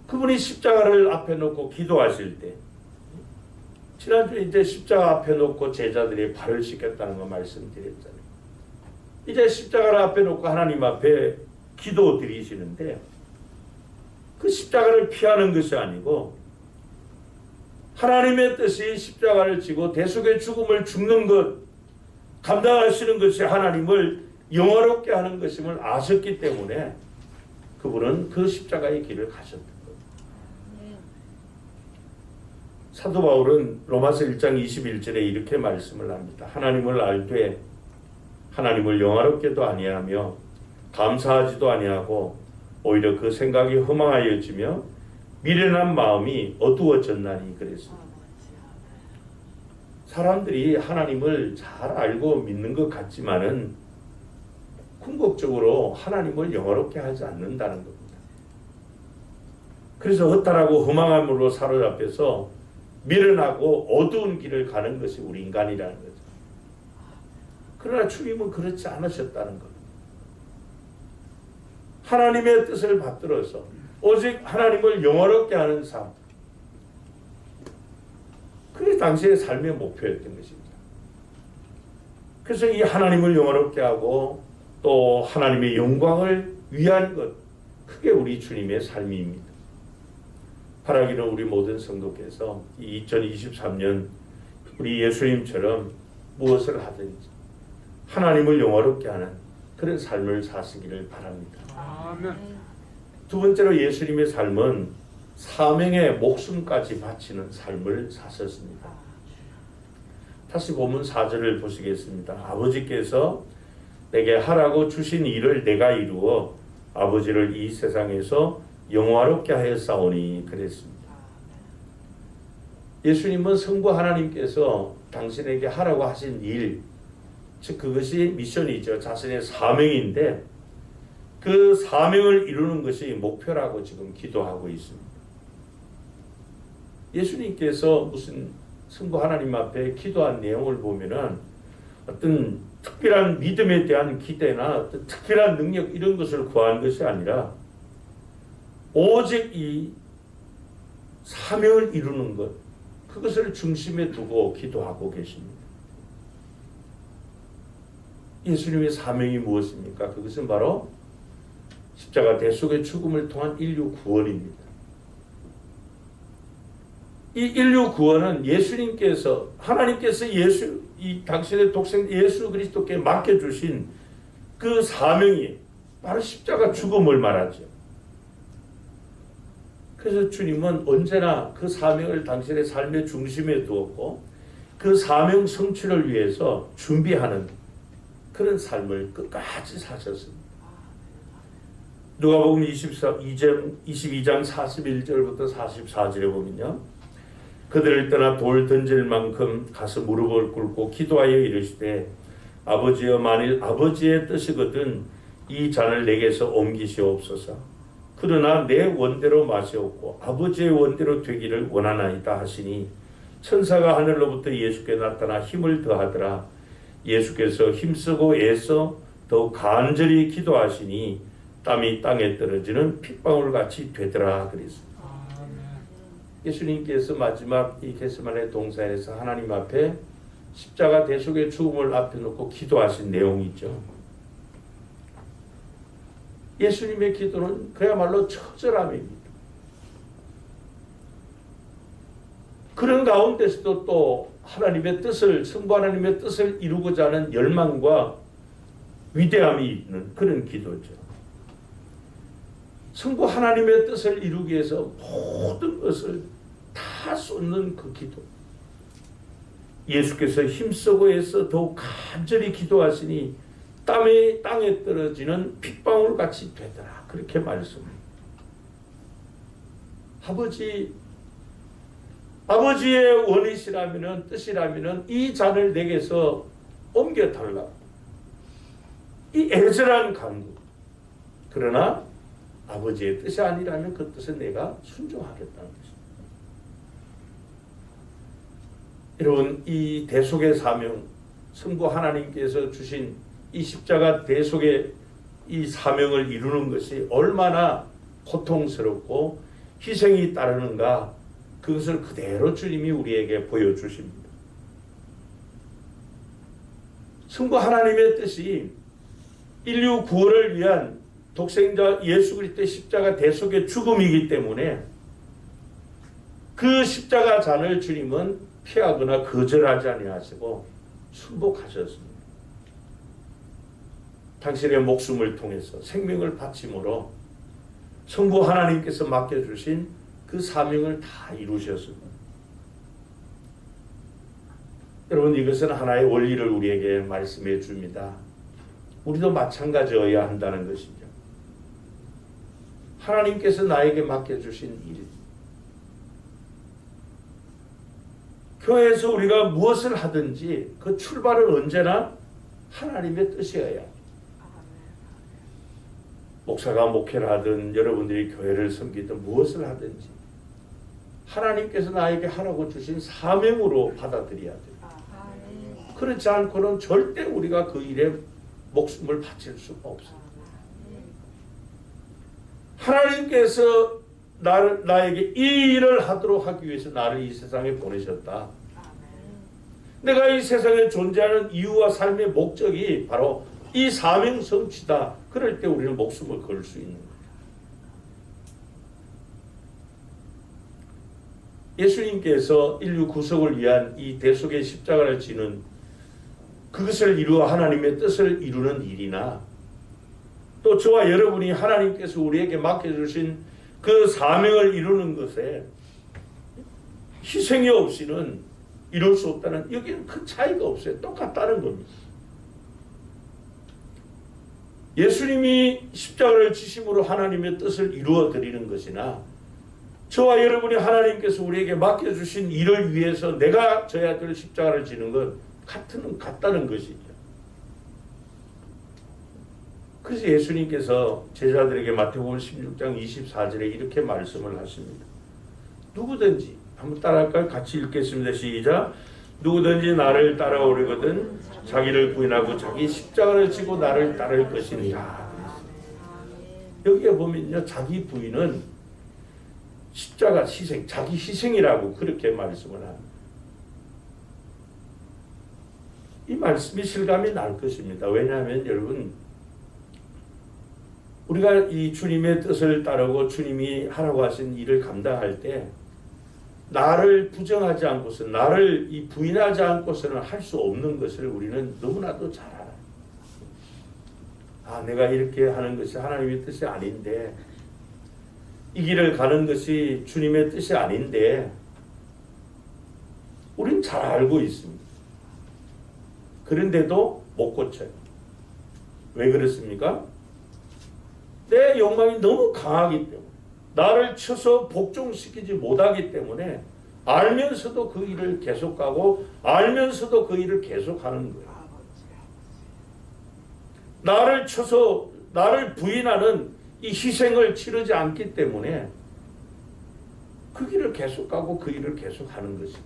그분이 십자가를 앞에 놓고 기도하실 때 지난주에 이제 십자가 앞에 놓고 제자들이 발을 씻겼다는 거 말씀드렸잖아요. 이제 십자가를 앞에 놓고 하나님 앞에 기도 드리시는데 그 십자가를 피하는 것이 아니고 하나님의 뜻이 십자가를 지고 대속의 죽음을 죽는 것 감당하시는 것이 하나님을 영화롭게 하는 것임을 아셨기 때문에 그분은 그 십자가의 길을 가셨던 거예요. 사도 바울은 로마서 1장 21절에 이렇게 말씀을 합니다. 하나님을 알되 하나님을 영화롭게도 아니하며 감사하지도 아니하고 오히려 그 생각이 허망하여지며 미련한 마음이 어두워졌나니 그랬습니다. 사람들이 하나님을 잘 알고 믿는 것 같지만은 궁극적으로 하나님을 영화롭게 하지 않는다는 겁니다. 그래서 허탈하고 허망함으로 사로잡혀서 미련하고 어두운 길을 가는 것이 우리 인간이라는 거죠. 그러나 주님은 그렇지 않으셨다는 겁니다. 하나님의 뜻을 받들어서 오직 하나님을 영화롭게 하는 삶, 그게 당시의 삶의 목표였던 것입니다. 그래서 이 하나님을 영화롭게 하고 또 하나님의 영광을 위한 것, 그게 우리 주님의 삶입니다. 바라기는 우리 모든 성도께서 2023년 우리 예수님처럼 무엇을 하든지 하나님을 영화롭게 하는 그런 삶을 사시기를 바랍니다. 아멘. 두 번째로 예수님의 삶은 사명에 목숨까지 바치는 삶을 사셨습니다. 다시 본문 4절을 보시겠습니다. 아버지께서 내게 하라고 주신 일을 내가 이루어 아버지를 이 세상에서 영화롭게 하였사오니 그랬습니다. 예수님은 성부 하나님께서 당신에게 하라고 하신 일, 즉 그것이 미션이죠. 자신의 사명인데 그 사명을 이루는 것이 목표라고 지금 기도하고 있습니다. 예수님께서 무슨 성부 하나님 앞에 기도한 내용을 보면은 어떤 특별한 믿음에 대한 기대나 어떤 특별한 능력 이런 것을 구한 것이 아니라 오직 이 사명을 이루는 것, 그것을 중심에 두고 기도하고 계십니다. 예수님의 사명이 무엇입니까? 그것은 바로 십자가 대속의 죽음을 통한 인류 구원입니다. 이 인류 구원은 예수님께서, 하나님께서 이 당신의 독생 예수 그리스도께 맡겨주신 그 사명이 바로 십자가 죽음을 말하죠. 그래서 주님은 언제나 그 사명을 당신의 삶의 중심에 두었고 그 사명 성취를 위해서 준비하는 그런 삶을 끝까지 사셨습니다. 누가복음 22장 41절부터 44절에 보면요. 그들을 떠나 돌 던질 만큼 가서 무릎을 꿇고 기도하여 이르시되 아버지여 만일 아버지의 뜻이거든 이 잔을 내게서 옮기시옵소서. 그러나 내 원대로 마시옵고 아버지의 원대로 되기를 원하나이다 하시니 천사가 하늘로부터 예수께 나타나 힘을 더하더라. 예수께서 힘쓰고 애써 더욱 간절히 기도하시니 땀이 땅에 떨어지는 핏방울같이 되더라 그랬습니다. 예수님께서 마지막 이 겟세마네 동산에서 하나님 앞에 십자가 대속의 죽음을 앞에 놓고 기도하신 내용이죠. 예수님의 기도는 그야말로 처절함입니다. 그런 가운데서도 또 하나님의 뜻을, 성부 하나님의 뜻을 이루고자 하는 열망과 위대함이 있는 그런 기도죠. 성부 하나님의 뜻을 이루기 위해서 모든 것을 다 쏟는 그 기도. 예수께서 힘쓰고 애써 더욱 간절히 기도하시니 땀이 땅에 떨어지는 핏방울 같이 되더라. 그렇게 말씀합니다. 아버지의 원이시라면은, 뜻이라면은 이 잔을 내게서 옮겨달라. 이 애절한 간구. 그러나 아버지의 뜻이 아니라면 그 뜻에 내가 순종하겠다는 것입니다. 여러분, 이 대속의 사명, 성부 하나님께서 주신 이 십자가 대속의 이 사명을 이루는 것이 얼마나 고통스럽고 희생이 따르는가, 그것을 그대로 주님이 우리에게 보여주십니다. 성부 하나님의 뜻이 인류 구원을 위한 독생자 예수 그리스도의 십자가 대속의 죽음이기 때문에 그 십자가 잔을 주님은 피하거나 거절하지 아니하시고 순복하셨습니다. 당신의 목숨을 통해서 생명을 바침으로 성부 하나님께서 맡겨주신 그 사명을 다 이루셨습니다. 여러분, 이것은 하나의 원리를 우리에게 말씀해 줍니다. 우리도 마찬가지여야 한다는 것이죠. 하나님께서 나에게 맡겨주신 일, 교회에서 우리가 무엇을 하든지 그 출발은 언제나 하나님의 뜻이어야 합니다. 목사가 목회를 하든 여러분들이 교회를 섬기든 무엇을 하든지 하나님께서 나에게 하라고 주신 사명으로 받아들여야 돼요. 그렇지 않고는 절대 우리가 그 일에 목숨을 바칠 수가 없어요. 하나님께서 나에게 이 일을 하도록 하기 위해서 나를 이 세상에 보내셨다. 내가 이 세상에 존재하는 이유와 삶의 목적이 바로 이 사명 성취다. 그럴 때 우리는 목숨을 걸 수 있는 거예요. 예수님께서 인류 구속을 위한 이 대속의 십자가를 지는 그것을 이루어 하나님의 뜻을 이루는 일이나 또 저와 여러분이 하나님께서 우리에게 맡겨주신 그 사명을 이루는 것에 희생이 없이는 이룰 수 없다는, 여기는 큰 차이가 없어요. 똑같다는 겁니다. 예수님이 십자가를 지심으로 하나님의 뜻을 이루어 드리는 것이나 저와 여러분이 하나님께서 우리에게 맡겨주신 일을 위해서 내가 져야 될 십자가를 지는 것 같다는 것이죠. 그래서 예수님께서 제자들에게 마태복음 16장 24절에 이렇게 말씀을 하십니다. 누구든지, 한번 따라할까요? 같이 읽겠습니다. 시작. 누구든지 나를 따라오려거든 자기를 부인하고 자기 십자가를 지고 나를 따를 것이니라. 여기에 보면요, 자기 부인은 십자가 희생, 자기 희생이라고 그렇게 말씀을 합니다. 이 말씀이 실감이 날 것입니다. 왜냐하면 여러분, 우리가 이 주님의 뜻을 따르고 주님이 하라고 하신 일을 감당할 때 나를 부정하지 않고서, 나를 이 부인하지 않고서는 할 수 없는 것을 우리는 너무나도 잘 알아요. 아, 내가 이렇게 하는 것이 하나님의 뜻이 아닌데, 이 길을 가는 것이 주님의 뜻이 아닌데, 우린 잘 알고 있습니다. 그런데도 못 고쳐요. 왜 그렇습니까? 내 욕망이 너무 강하기 때문에, 나를 쳐서 복종시키지 못하기 때문에 알면서도 그 일을 계속하고 알면서도 그 일을 계속하는 거예요. 나를 쳐서 나를 부인하는 이 희생을 치르지 않기 때문에 그 길을 계속하고 그 일을 계속하는 것이죠.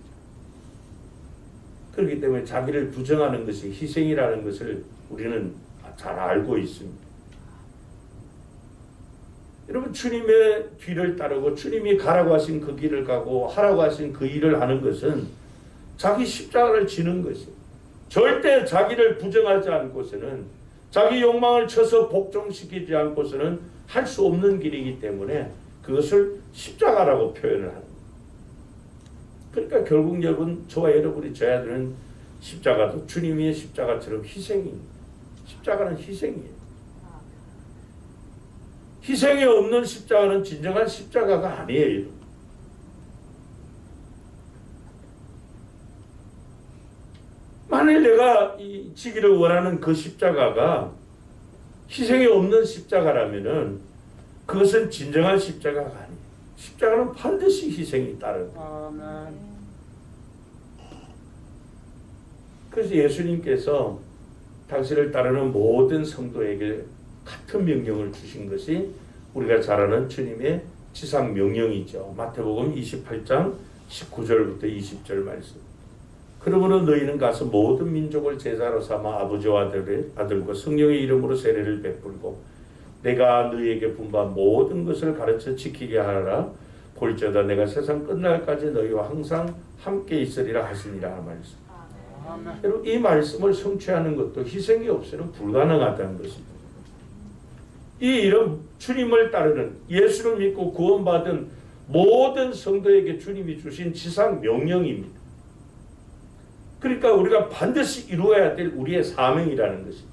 그렇기 때문에 자기를 부정하는 것이 희생이라는 것을 우리는 잘 알고 있습니다. 여러분, 주님의 뒤를 따르고 주님이 가라고 하신 그 길을 가고 하라고 하신 그 일을 하는 것은 자기 십자가를 지는 것이에요. 절대 자기를 부정하지 않고서는, 자기 욕망을 쳐서 복종시키지 않고서는 할 수 없는 길이기 때문에 그것을 십자가라고 표현을 하는 거예요. 그러니까 결국 여러분, 저와 여러분이 져야 되는 십자가도 주님의 십자가처럼 희생입니다. 십자가는 희생이에요. 희생이 없는 십자가는 진정한 십자가가 아니에요. 만일 내가 지기를 원하는 그 십자가가 희생이 없는 십자가라면은 그것은 진정한 십자가가 아니에요. 십자가는 반드시 희생이 따릅니다. 그래서 예수님께서 당신을 따르는 모든 성도에게 같은 명령을 주신 것이 우리가 잘 아는 주님의 지상 명령이죠. 마태복음 28장 19절부터 20절 말씀. 그러므로 너희는 가서 모든 민족을 제자로 삼아 아버지와 아들과 성령의 이름으로 세례를 베풀고 내가 너희에게 분부한 모든 것을 가르쳐 지키게 하라. 볼지어다 내가 세상 끝날까지 너희와 항상 함께 있으리라 하시니라 말씀. 여러분, 이 말씀을 성취하는 것도 희생이 없이는 불가능하다는 것입니다. 이 일은 주님을 따르는, 예수를 믿고 구원받은 모든 성도에게 주님이 주신 지상 명령입니다. 그러니까 우리가 반드시 이루어야 될 우리의 사명이라는 것입니다.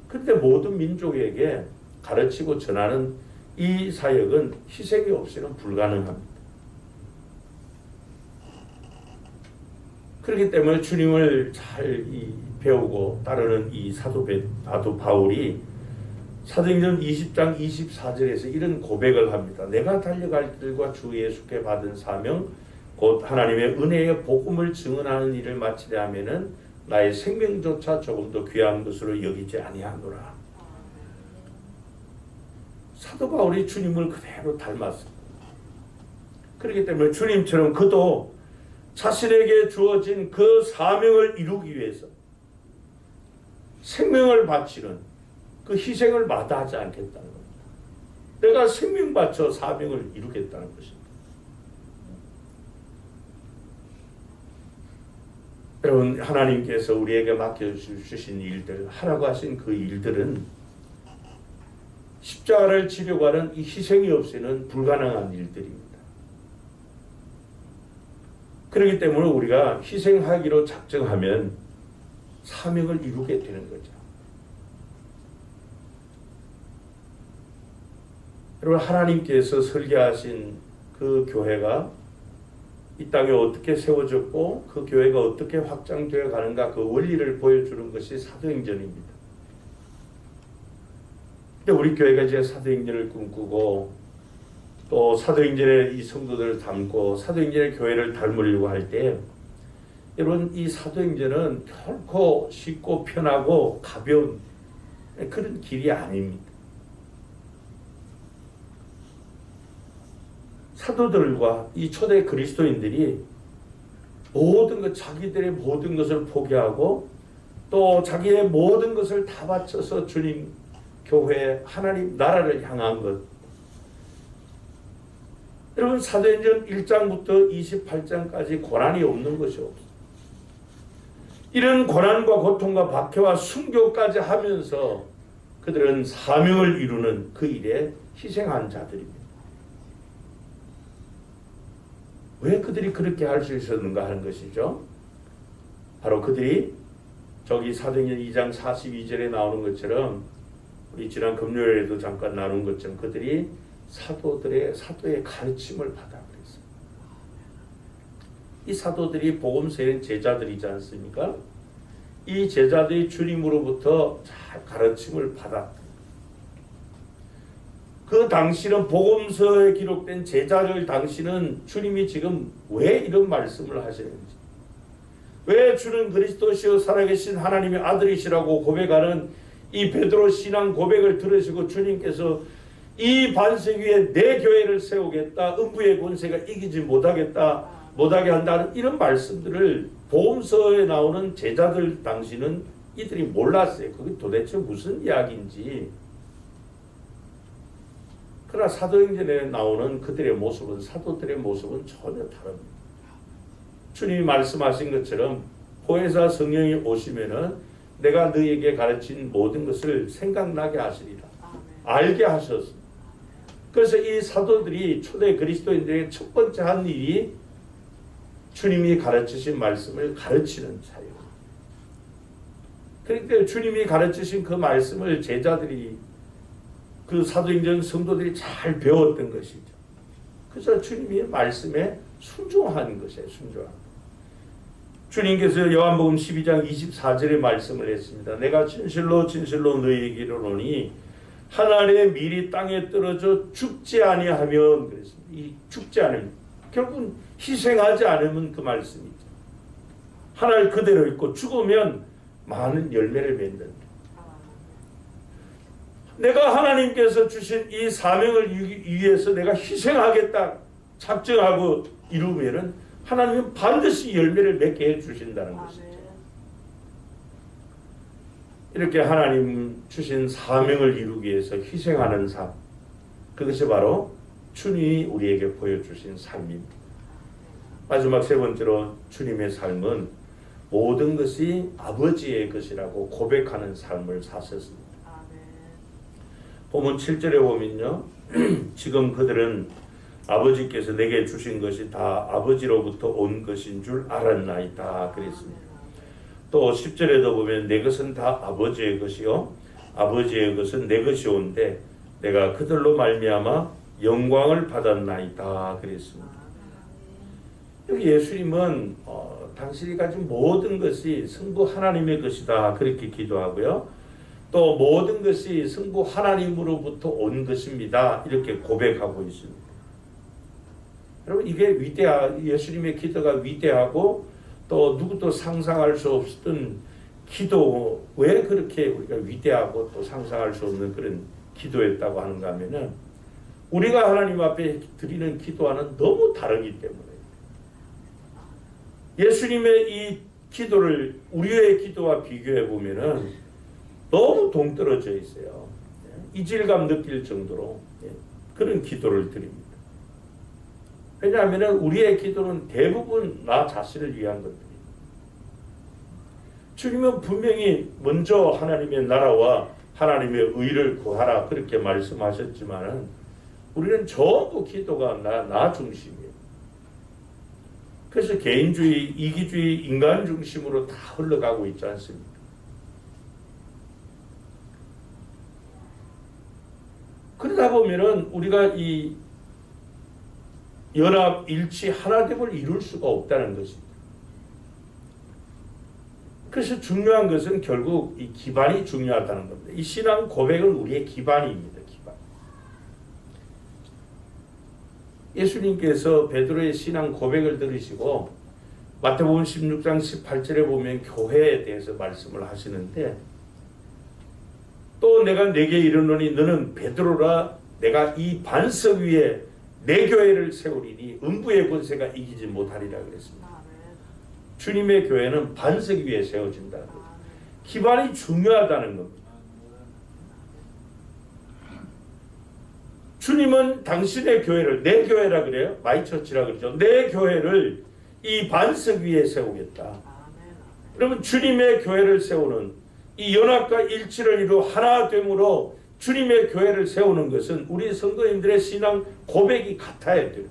그런데 모든 민족에게 가르치고 전하는 이 사역은 희생이 없이는 불가능합니다. 그렇기 때문에 주님을 잘 배우고 따르는 이 사도 바울이 사도행전 20장 24절에서 이런 고백을 합니다. 내가 달려갈 길과 주 예수께 받은 사명 곧 하나님의 은혜의 복음을 증언하는 일을 마치려 하면은 나의 생명조차 조금도 귀한 것으로 여기지 아니하노라. 사도 바울이 주님을 그대로 닮았습니다. 그렇기 때문에 주님처럼 그도 자신에게 주어진 그 사명을 이루기 위해서 생명을 바치는 그 희생을 마다하지 않겠다는 겁니다. 내가 생명 바쳐 사명을 이루겠다는 것입니다. 여러분, 하나님께서 우리에게 맡겨주신 일들, 하라고 하신 그 일들은 십자가를 지려고 하는 이 희생이 없이는 불가능한 일들입니다. 그렇기 때문에 우리가 희생하기로 작정하면 사명을 이루게 되는 거죠. 여러분, 하나님께서 설계하신 그 교회가 이 땅에 어떻게 세워졌고 그 교회가 어떻게 확장되어 가는가, 그 원리를 보여주는 것이 사도행전입니다. 근데 우리 교회가 이제 사도행전을 꿈꾸고 또 사도행전의 이 성도들을 닮고 사도행전의 교회를 닮으려고 할 때, 여러분, 이 사도행전은 결코 쉽고 편하고 가벼운 그런 길이 아닙니다. 사도들과 이 초대 그리스도인들이 모든 것, 자기들의 모든 것을 포기하고 또 자기의 모든 것을 다 바쳐서 주님, 교회, 하나님 나라를 향한 것. 여러분, 사도행전 1장부터 28장까지 고난이 없는 것이 없어요. 이런 고난과 고통과 박해와 순교까지 하면서 그들은 사명을 이루는 그 일에 희생한 자들입니다. 왜 그들이 그렇게 할 수 있었는가 하는 것이죠. 바로 그들이 저기 사도행전 2장 42절에 나오는 것처럼, 우리 지난 금요일에도 잠깐 나눈 것처럼 그들이 사도의 가르침을 받아 그랬어요. 이 사도들이 복음서의 제자들이지 않습니까? 이 제자들이 주님으로부터 잘 가르침을 받았다. 그 당시는 복음서에 기록된 제자들 당시는 주님이 지금 왜 이런 말씀을 하시는지, 왜 주는 그리스도시요 살아계신 하나님의 아들이시라고 고백하는 이 베드로 신앙 고백을 들으시고 주님께서 이 반석 위에 내 교회를 세우겠다, 음부의 권세가 이기지 못하게 한다는 이런 말씀들을 복음서에 나오는 제자들 당시는 이들이 몰랐어요. 그게 도대체 무슨 이야기인지. 그러나 사도행전에 나오는 그들의 모습은, 사도들의 모습은 전혀 다릅니다. 주님이 말씀하신 것처럼 보혜사 성령이 오시면은 내가 너희에게 가르친 모든 것을 생각나게 하시리라. 알게 하셨습니다. 그래서 이 사도들이 초대 그리스도인들의 첫 번째 한 일이 주님이 가르치신 말씀을 가르치는 자예요. 그러니까 주님이 가르치신 그 말씀을 제자들이, 그 사도행전 성도들이 잘 배웠던 것이죠. 그래서 주님의 말씀에 순종하는 것이에요. 순종하는 것. 주님께서 요한복음 12장 24절에 말씀을 했습니다. 내가 진실로 진실로 너희에게 이르노니 하나님의 밀이 땅에 떨어져 죽지 아니하면, 그랬습니다. 이 죽지 않으면, 결국은 희생하지 않으면 그 말씀이죠. 하나를 그대로 있고 죽으면 많은 열매를 맺는다. 내가 하나님께서 주신 이 사명을 위해서 내가 희생하겠다 작정하고 이루면은 하나님은 반드시 열매를 맺게 해주신다는 것이죠. 이렇게 하나님 주신 사명을 이루기 위해서 희생하는 삶, 그것이 바로 주님이 우리에게 보여주신 삶입니다. 마지막 세 번째로 주님의 삶은 모든 것이 아버지의 것이라고 고백하는 삶을 사셨습니다. 보면 7절에 보면요, 지금 그들은 아버지께서 내게 주신 것이 다 아버지로부터 온 것인 줄 알았나이다 그랬습니다. 또 10절에도 보면 내 것은 다 아버지의 것이요 아버지의 것은 내 것이 온데 내가 그들로 말미암아 영광을 받았나이다 그랬습니다. 여기 예수님은 당신이 가진 모든 것이 성부 하나님의 것이다 그렇게 기도하고요. 또 모든 것이 성부 하나님으로부터 온 것입니다 이렇게 고백하고 있습니다. 여러분 이게 예수님의 기도가 위대하고 또 누구도 상상할 수 없었던 기도, 왜 그렇게 우리가 위대하고 또 상상할 수 없는 그런 기도였다고 하는가 하면은 우리가 하나님 앞에 드리는 기도와는 너무 다르기 때문에 예수님의 이 기도를 우리의 기도와 비교해 보면은 너무 동떨어져 있어요. 이질감 느낄 정도로 그런 기도를 드립니다. 왜냐하면 우리의 기도는 대부분 나 자신을 위한 것들입니다. 주님은 분명히 먼저 하나님의 나라와 하나님의 의를 구하라 그렇게 말씀하셨지만 우리는 전부 기도가 나 중심이에요. 그래서 개인주의, 이기주의, 인간 중심으로 다 흘러가고 있지 않습니까? 그러다 보면은 우리가 이 연합, 일치, 하나됨을 이룰 수가 없다는 것입니다. 그래서 중요한 것은 결국 이 기반이 중요하다는 겁니다. 이 신앙 고백은 우리의 기반입니다. 기반. 예수님께서 베드로의 신앙 고백을 들으시고 마태복음 16장 18절에 보면 교회에 대해서 말씀을 하시는데 또 내가 네게 이르노니 너는 베드로라 내가 이 반석 위에 내 교회를 세우리니 음부의 권세가 이기지 못하리라 그랬습니다. 주님의 교회는 반석 위에 세워진다는 거죠. 기반이 중요하다는 겁니다. 주님은 당신의 교회를 내 교회라 그래요. 마이처치라 그러죠. 내 교회를 이 반석 위에 세우겠다. 그러면 주님의 교회를 세우는 이 연합과 일치를 이루 하나됨으로 주님의 교회를 세우는 것은 우리 성도님들의 신앙 고백이 같아야 돼요.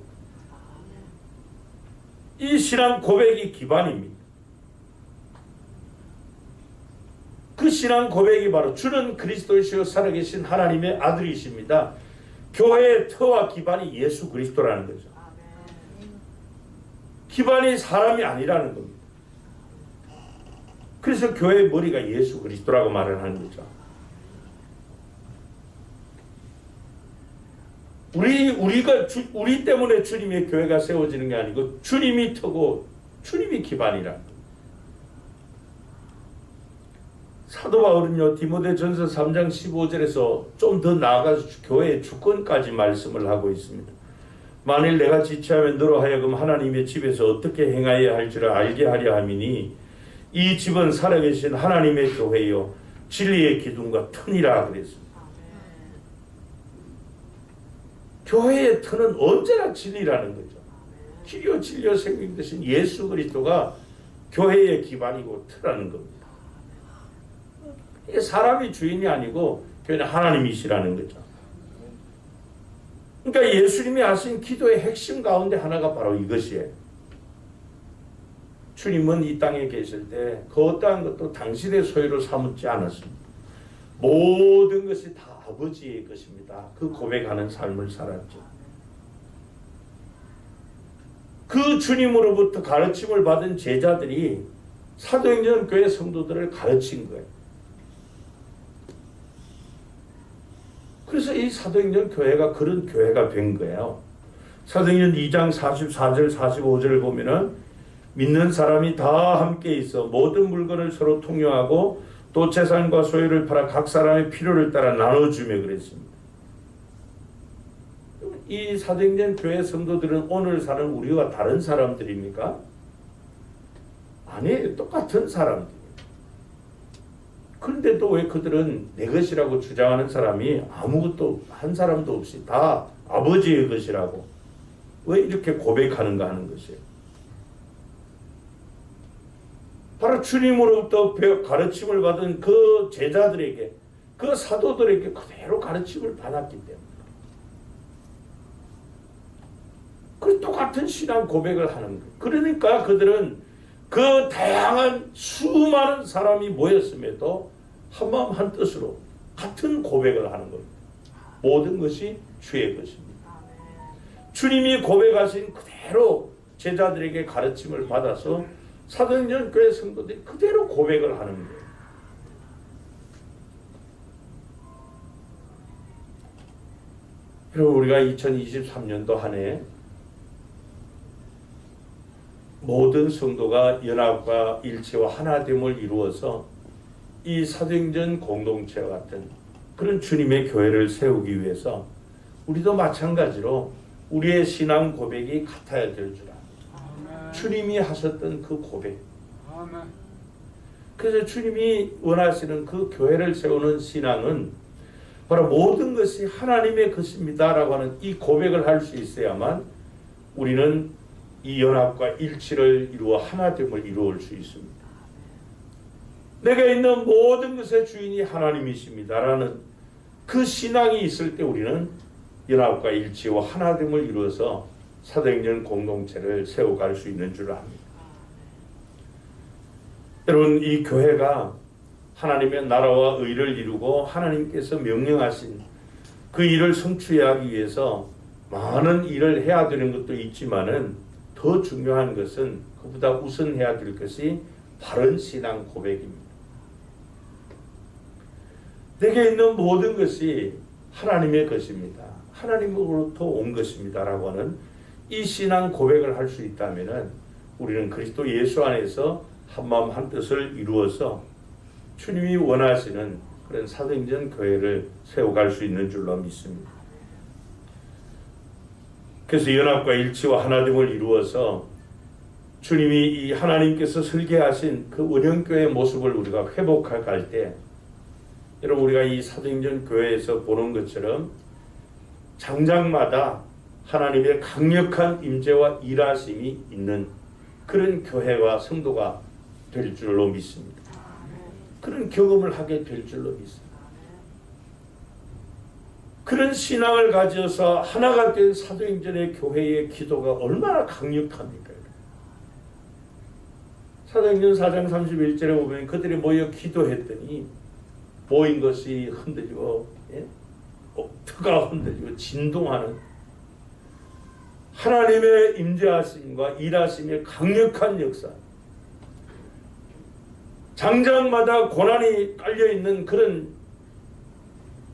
이 신앙 고백이 기반입니다. 그 신앙 고백이 바로 주는 그리스도이시요 살아계신 하나님의 아들이십니다. 교회의 터와 기반이 예수 그리스도라는 거죠. 기반이 사람이 아니라는 겁니다. 그래서 교회의 머리가 예수 그리스도라고 말을 하는 거죠. 우리 때문에 주님의 교회가 세워지는 게 아니고 주님이 터고 주님이 기반이라는 거예요. 사도 바울은요 디모데전서 3장 15절에서 좀 더 나아가서 교회의 주권까지 말씀을 하고 있습니다. 만일 내가 지체하면 너로 하여금 하나님의 집에서 어떻게 행하여야 할지를 알게 하려 함이니 이 집은 살아계신 하나님의 교회요 진리의 기둥과 터니라 그랬습니다. 교회의 터는 언제나 진리라는 거죠. 길이요 진리요 생명 되신 예수 그리스도가 교회의 기반이고 터라는 겁니다. 이게 사람이 주인이 아니고 교회는 하나님이시라는 거죠. 그러니까 예수님이 하신 기도의 핵심 가운데 하나가 바로 이것이에요. 주님은 이 땅에 계실 때 그 어떠한 것도 당신의 소유로 삼지 않았습니다. 모든 것이 다 아버지의 것입니다. 그 고백하는 삶을 살았죠. 그 주님으로부터 가르침을 받은 제자들이 사도행전 교회 성도들을 가르친 거예요. 그래서 이 사도행전 교회가 그런 교회가 된 거예요. 사도행전 2장 44절 45절을 보면은 믿는 사람이 다 함께 있어 모든 물건을 서로 통용하고 또 재산과 소유를 팔아 각 사람의 필요를 따라 나눠주며 그랬습니다. 이 사도행전 교회 성도들은 오늘 사는 우리와 다른 사람들입니까? 아니에요. 똑같은 사람들이에요. 그런데 또 왜 그들은 내 것이라고 주장하는 사람이 아무것도 한 사람도 없이 다 아버지의 것이라고 왜 이렇게 고백하는가 하는 것이에요. 바로 주님으로부터 가르침을 받은 그 제자들에게 그 사도들에게 그대로 가르침을 받았기 때문에 그 똑같은 신앙 고백을 하는 거예요. 그러니까 그들은 그 다양한 수많은 사람이 모였음에도 한마음 한뜻으로 같은 고백을 하는 겁니다. 모든 것이 주의 것입니다. 주님이 고백하신 그대로 제자들에게 가르침을 받아서 사도행전 교회 성도들이 그대로 고백을 하는 거예요. 그리고 우리가 2023년도 한 해 모든 성도가 연합과 일체와 하나됨을 이루어서 이 사도행전 공동체와 같은 그런 주님의 교회를 세우기 위해서 우리도 마찬가지로 우리의 신앙 고백이 같아야 될 줄 압니다. 주님이 하셨던 그 고백. 그래서 주님이 원하시는 그 교회를 세우는 신앙은 바로 모든 것이 하나님의 것입니다라고 하는 이 고백을 할 수 있어야만 우리는 이 연합과 일치를 이루어 하나됨을 이루어올 수 있습니다. 내가 있는 모든 것의 주인이 하나님이십니다라는 그 신앙이 있을 때 우리는 연합과 일치와 하나됨을 이루어서 사도행전 공동체를 세워갈 수 있는 줄 압니다. 여러분, 이 교회가 하나님의 나라와 의를 이루고 하나님께서 명령하신 그 일을 성취하기 위해서 많은 일을 해야 되는 것도 있지만은 더 중요한 것은 그보다 우선해야 될 것이 바른 신앙 고백입니다. 내게 있는 모든 것이 하나님의 것입니다. 하나님으로부터 온 것입니다. 라고 하는 이 신앙 고백을 할 수 있다면 우리는 그리스도 예수 안에서 한마음 한뜻을 이루어서 주님이 원하시는 그런 사도행전 교회를 세워갈 수 있는 줄로 믿습니다. 그래서 연합과 일치와 하나됨을 이루어서 주님이 이 하나님께서 설계하신 그 원형교회의 모습을 우리가 회복해 갈 때 여러분, 우리가 이 사도행전 교회에서 보는 것처럼 장장마다 하나님의 강력한 임재와 일하심이 있는 그런 교회와 성도가 될 줄로 믿습니다. 그런 경험을 하게 될 줄로 믿습니다. 그런 신앙을 가져서 하나가 된 사도행전의 교회의 기도가 얼마나 강력합니까? 사도행전 4장 31절에 보면 그들이 모여 기도했더니 모인 것이 흔들리고 터가 흔들리고 진동하는 하나님의 임재하심과 일하심의 강력한 역사, 장장마다 고난이 깔려있는 그런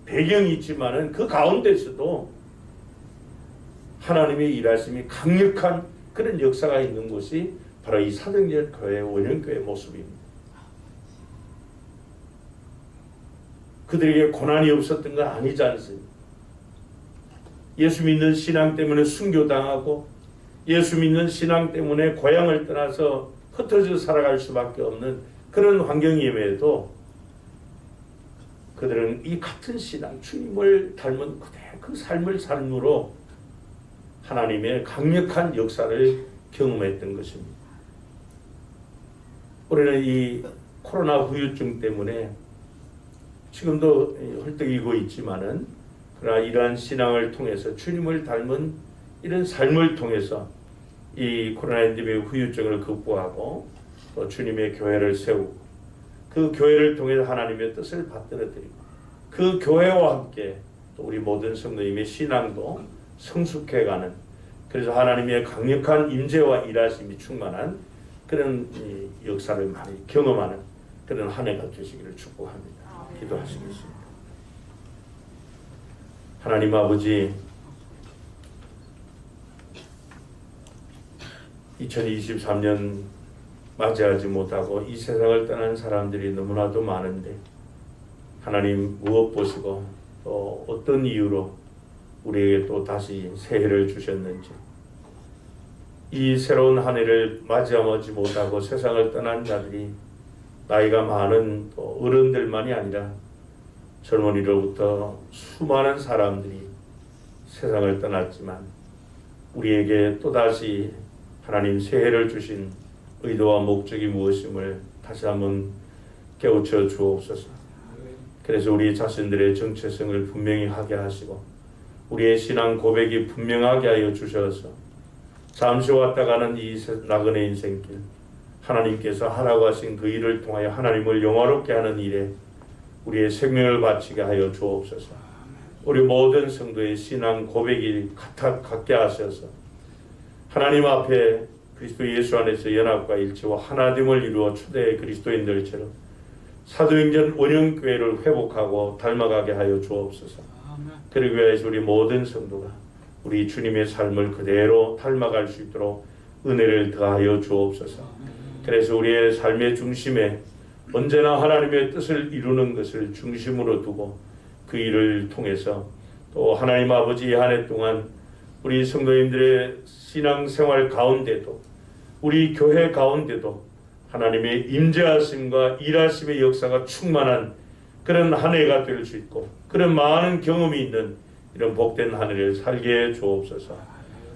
배경이 있지만은 그 가운데서도 하나님의 일하심이 강력한 그런 역사가 있는 곳이 바로 이 사도행전 교회 원형교회 모습입니다. 그들에게 고난이 없었던 건 아니지 않습니까? 예수 믿는 신앙 때문에 순교당하고 예수 믿는 신앙 때문에 고향을 떠나서 흩어져 살아갈 수밖에 없는 그런 환경임에도 그들은 이 같은 신앙, 주님을 닮은 그 삶을 삶으로 하나님의 강력한 역사를 경험했던 것입니다. 우리는 이 코로나 후유증 때문에 지금도 헐떡이고 있지만은 그러나 이러한 신앙을 통해서 주님을 닮은 이런 삶을 통해서 이 코로나 엔데믹의 후유증을 극복하고 또 주님의 교회를 세우고 그 교회를 통해서 하나님의 뜻을 받들어드리고 그 교회와 함께 또 우리 모든 성도님의 신앙도 성숙해가는, 그래서 하나님의 강력한 임재와 일하심이 충만한 그런 역사를 많이 경험하는 그런 한 해가 되시기를 축복합니다. 기도하시겠습니다. 하나님 아버지, 2023년 맞이하지 못하고 이 세상을 떠난 사람들이 너무나도 많은데 하나님 무엇 보시고 또 어떤 이유로 우리에게 또 다시 새해를 주셨는지, 이 새로운 한 해를 맞이하지 못하고 세상을 떠난 자들이 나이가 많은 또 어른들만이 아니라 젊은이로부터 수많은 사람들이 세상을 떠났지만 우리에게 또다시 하나님 새해를 주신 의도와 목적이 무엇임을 다시 한번 깨우쳐 주옵소서. 그래서 우리 자신들의 정체성을 분명히 하게 하시고 우리의 신앙 고백이 분명하게 하여 주셔서 잠시 왔다 가는 이 나그네 인생길, 하나님께서 하라고 하신 그 일을 통하여 하나님을 영화롭게 하는 일에 우리의 생명을 바치게 하여 주옵소서. 우리 모든 성도의 신앙 고백이 같게 하셔서 하나님 앞에 그리스도 예수 안에서 연합과 일치와 하나됨을 이루어 초대 그리스도인들처럼 사도행전 원형교회를 회복하고 닮아가게 하여 주옵소서. 그러기 위해서 우리 모든 성도가 우리 주님의 삶을 그대로 닮아갈 수 있도록 은혜를 더하여 주옵소서. 그래서 우리의 삶의 중심에 언제나 하나님의 뜻을 이루는 것을 중심으로 두고 그 일을 통해서 또 하나님 아버지 한 해 동안 우리 성도님들의 신앙생활 가운데도 우리 교회 가운데도 하나님의 임재하심과 일하심의 역사가 충만한 그런 한 해가 될 수 있고 그런 많은 경험이 있는 이런 복된 한 해를 살게 해 주옵소서.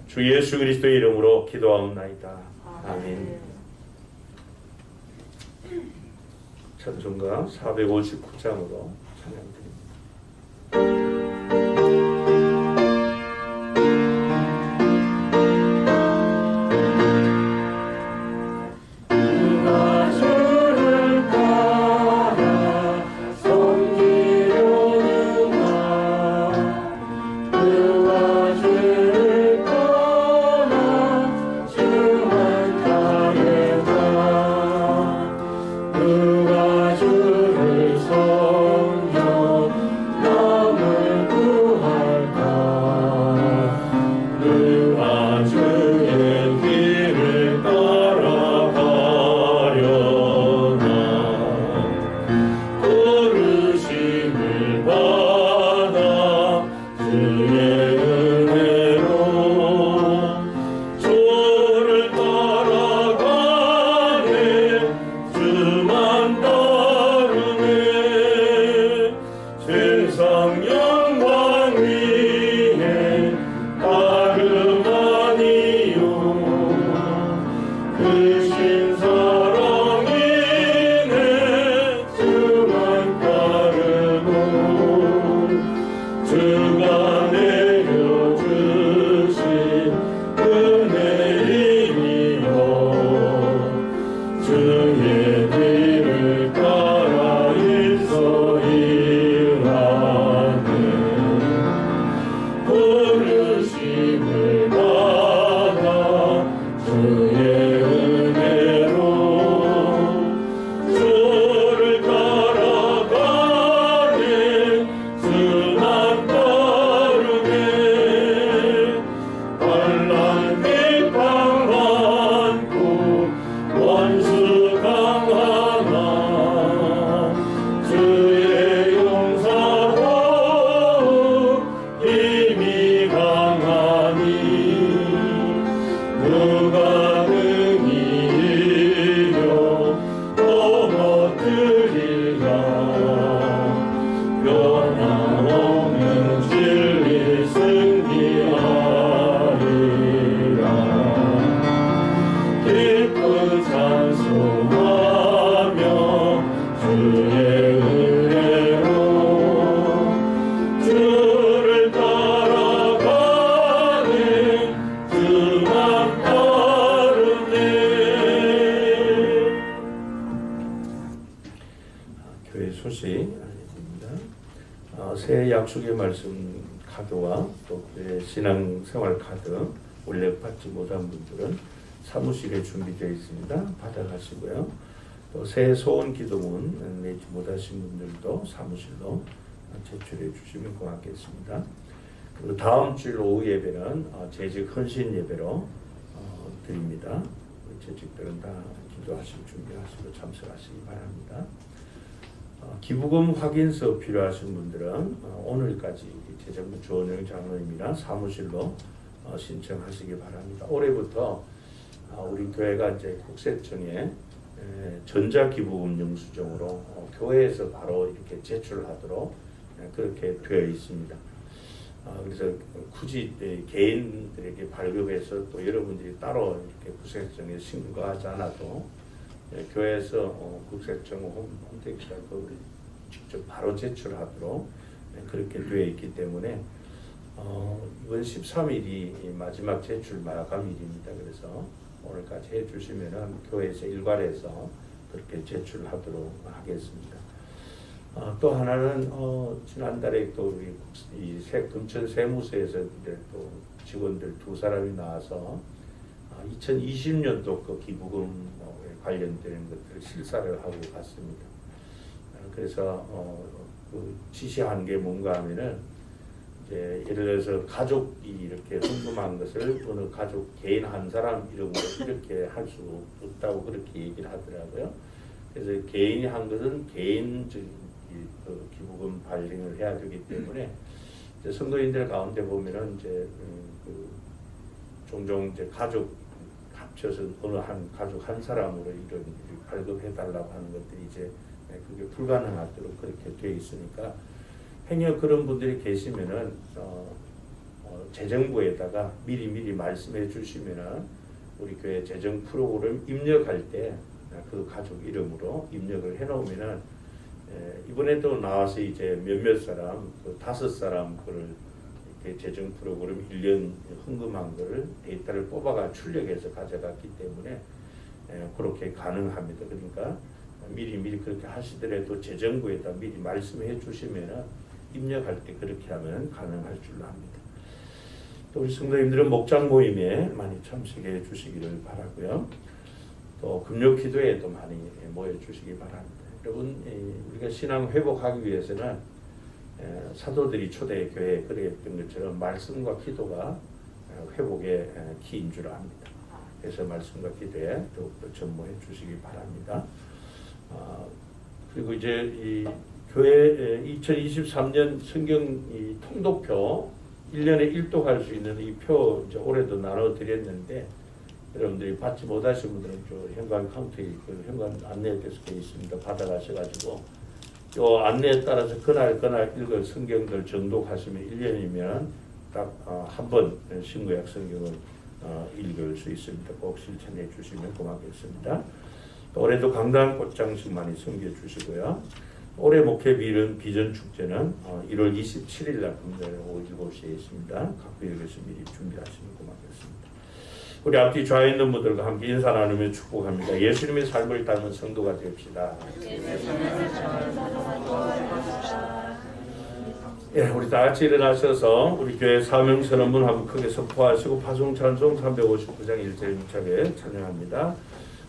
주 예수 그리스도의 이름으로 기도하옵나이다. 아멘. 찬송가 459장으로 찬양드립니다. 새 약속의 말씀 카드와 또 신앙생활 카드 원래 받지 못한 분들은 사무실에 준비되어 있습니다. 받아가시고요. 또 새 소원 기도문 내지 못하신 분들도 사무실로 제출해 주시면 고맙겠습니다. 그리고 다음 주일 오후 예배는 재직 헌신 예배로 드립니다. 우리 재직들은 다 기도하실 준비하시고 참석하시기 바랍니다. 기부금 확인서 필요하신 분들은 오늘까지 재정부 조은영 장로님이나 사무실로 신청하시기 바랍니다. 올해부터 우리 교회가 이제 국세청에 전자기부금 영수증으로 교회에서 바로 이렇게 제출하도록 그렇게 되어 있습니다. 그래서 굳이 개인들에게 발급해서 또 여러분들이 따로 이렇게 국세청에 신고하지 않아도 교회에서 국세청 홈택시가 직접 바로 제출하도록 그렇게 되어 있기 때문에 이번 13일이 마지막 제출 마감일입니다. 그래서 오늘까지 해주시면은 교회에서 일괄해서 그렇게 제출하도록 하겠습니다. 또 하나는 지난달에 또 우리 금천 세무서에서 이제 또 직원들 2사람이 나와서 2020년도 그 기부금 관련되는 것들을 실사를 하고 갔습니다. 그래서 그 지시한 게 뭔가 하면은 이제 예를 들어서 가족이 이렇게 헌금한 것을 어느 가족 개인 한 사람 이름으로 이렇게 할 수 없다고 그렇게 얘기를 하더라고요. 그래서 개인이 한 것은 개인 그 기부금 발행을 해야 되기 때문에 이제 성도인들 가운데 보면은 이제 그 종종 이제 가족 합쳐서 어느 한 가족 한 사람으로 이런 발급해 달라고 하는 것들이 이제 그게 불가능하도록 그렇게 돼 있으니까 행여 그런 분들이 계시면은 재정부에다가 미리 말씀해 주시면은 우리 교회 재정 프로그램 입력할 때 그 가족 이름으로 입력을 해 놓으면은 이번에도 나와서 이제 몇몇 사람 그 5사람 그를 이렇게 재정 프로그램 1년 헌금한 거를 데이터를 뽑아가 출력해서 가져갔기 때문에 그렇게 가능합니다. 그러니까 미리 그렇게 하시더라도 재정부에다 미리 말씀해 주시면은 입력할 때 그렇게 하면 가능할 줄로 압니다. 또 우리 성도님들은 목장 모임에 많이 참석해 주시기를 바라고요. 또 금요 기도에도 많이 모여 주시기 바랍니다. 여러분 우리가 신앙 회복하기 위해서는 사도들이 초대 교회에 그랬던 것처럼 말씀과 기도가 회복의 키인 줄 압니다. 그래서 말씀과 기도에 더욱더 전무해 주시기 바랍니다. 그리고 이제 이 교회 2023년 성경 이 통독표 1년에 1도 갈 수 있는 이 표 이제 올해도 나눠 드렸는데 여러분들이 받지 못하신 분들은 저 현관 카운터에 그 현관 안내에 대해서 되어 있습니다. 받아가셔가지고 요 안내에 따라서 그날 읽을 성경들 정독하시면 1년이면 딱 한 번 신구약 성경을 읽을 수 있습니다. 꼭 실천해 주시면 고맙겠습니다. 올해도 강단 꽃장식 많이 섬겨 주시고요. 올해 목회 비전 축제는 1월 27일 날 금요일 오후 7시에 있습니다. 각 구역에서 미리 준비하시면 고맙겠습니다. 우리 앞뒤 좌에 있는 분들과 함께 인사 나누며 축복합니다. 예수님의 삶을 닮은 성도가 됩시다. 예, 우리 다 같이 일어나셔서 우리 교회 사명 선언문 한번 크게 선포하시고 파송 찬송 359장 1절 2절에 찬양합니다.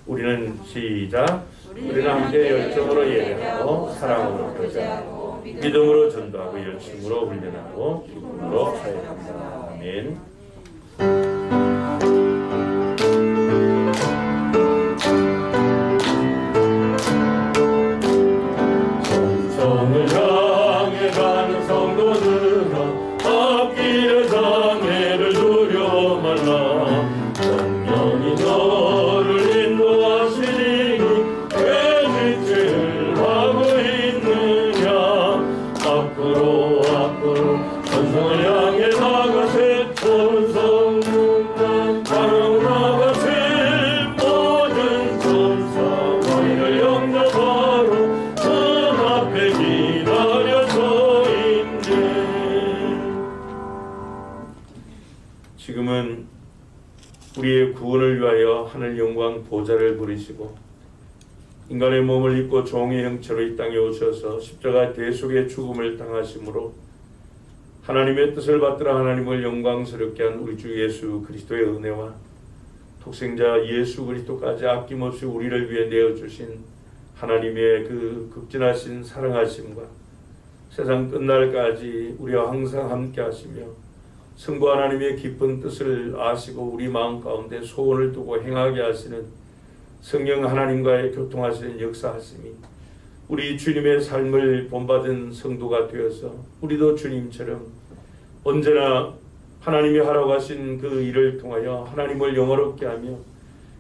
우리는 시작. 우리는 함께 열정으로 예배하고 사랑으로 교제하고 믿음으로 전도하고 열심으로 훈련하고 기쁨으로 사역합니다. 아멘. 성성을 향해 가는 성도들아 앞길의 장애를 두려워 말라. 성령이 너를 인도하시니 왜 지체를 하고 있느냐. 앞으로 천성을 향해 나가세. 천성문만 바로 나가세. 모든 천사 너희를 영접하러 문 앞에 기다려서 있네. 지금은 우리의 구원을 위하여 하늘 영광 보좌를 부리시고 인간의 몸을 입고 종의 형체로 이 땅에 오셔서 십자가 대속의 죽음을 당하심으로 하나님의 뜻을 받들어 하나님을 영광스럽게 한 우리 주 예수 그리스도의 은혜와 독생자 예수 그리스도까지 아낌없이 우리를 위해 내어주신 하나님의 그 극진하신 사랑하심과 세상 끝날까지 우리와 항상 함께 하시며 성부 하나님의 깊은 뜻을 아시고 우리 마음 가운데 소원을 두고 행하게 하시는 성령 하나님과의 교통하시는 역사하심이 우리 주님의 삶을 본받은 성도가 되어서 우리도 주님처럼 언제나 하나님이 하라고 하신 그 일을 통하여 하나님을 영화롭게 하며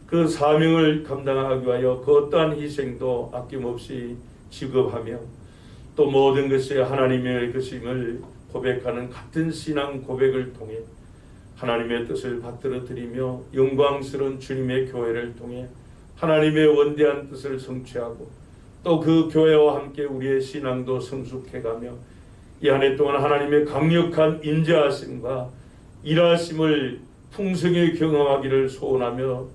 그 사명을 감당하기 위하여 그 어떠한 희생도 아낌없이 지급하며 또 모든 것이 하나님의 것임을 고백하는 같은 신앙 고백을 통해 하나님의 뜻을 받들어 드리며 영광스러운 주님의 교회를 통해 하나님의 원대한 뜻을 성취하고 또 그 교회와 함께 우리의 신앙도 성숙해가며 이 한 해 동안 하나님의 강력한 인자하심과 일하심을 풍성히 경험하기를 소원하며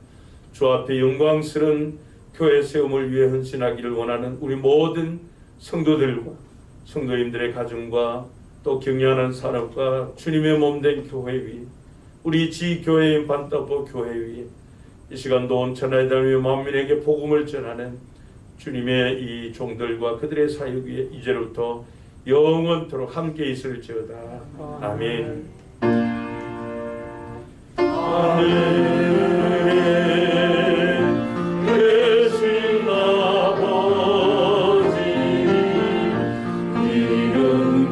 주 앞에 영광스러운 교회 세움을 위해 헌신하기를 원하는 우리 모든 성도들과 성도님들의 가정과 또 경영하는 산업과 주님의 몸된 교회 위에 우리 지교회인 반따보 교회 위에 이 시간도 온 천하에 다니며 만민에게 복음을 전하는 주님의 이 종들과 그들의 사역 위에 이제부터 영원토록 함께 있을지어다. 아멘. 하늘에 계신 아버지 이름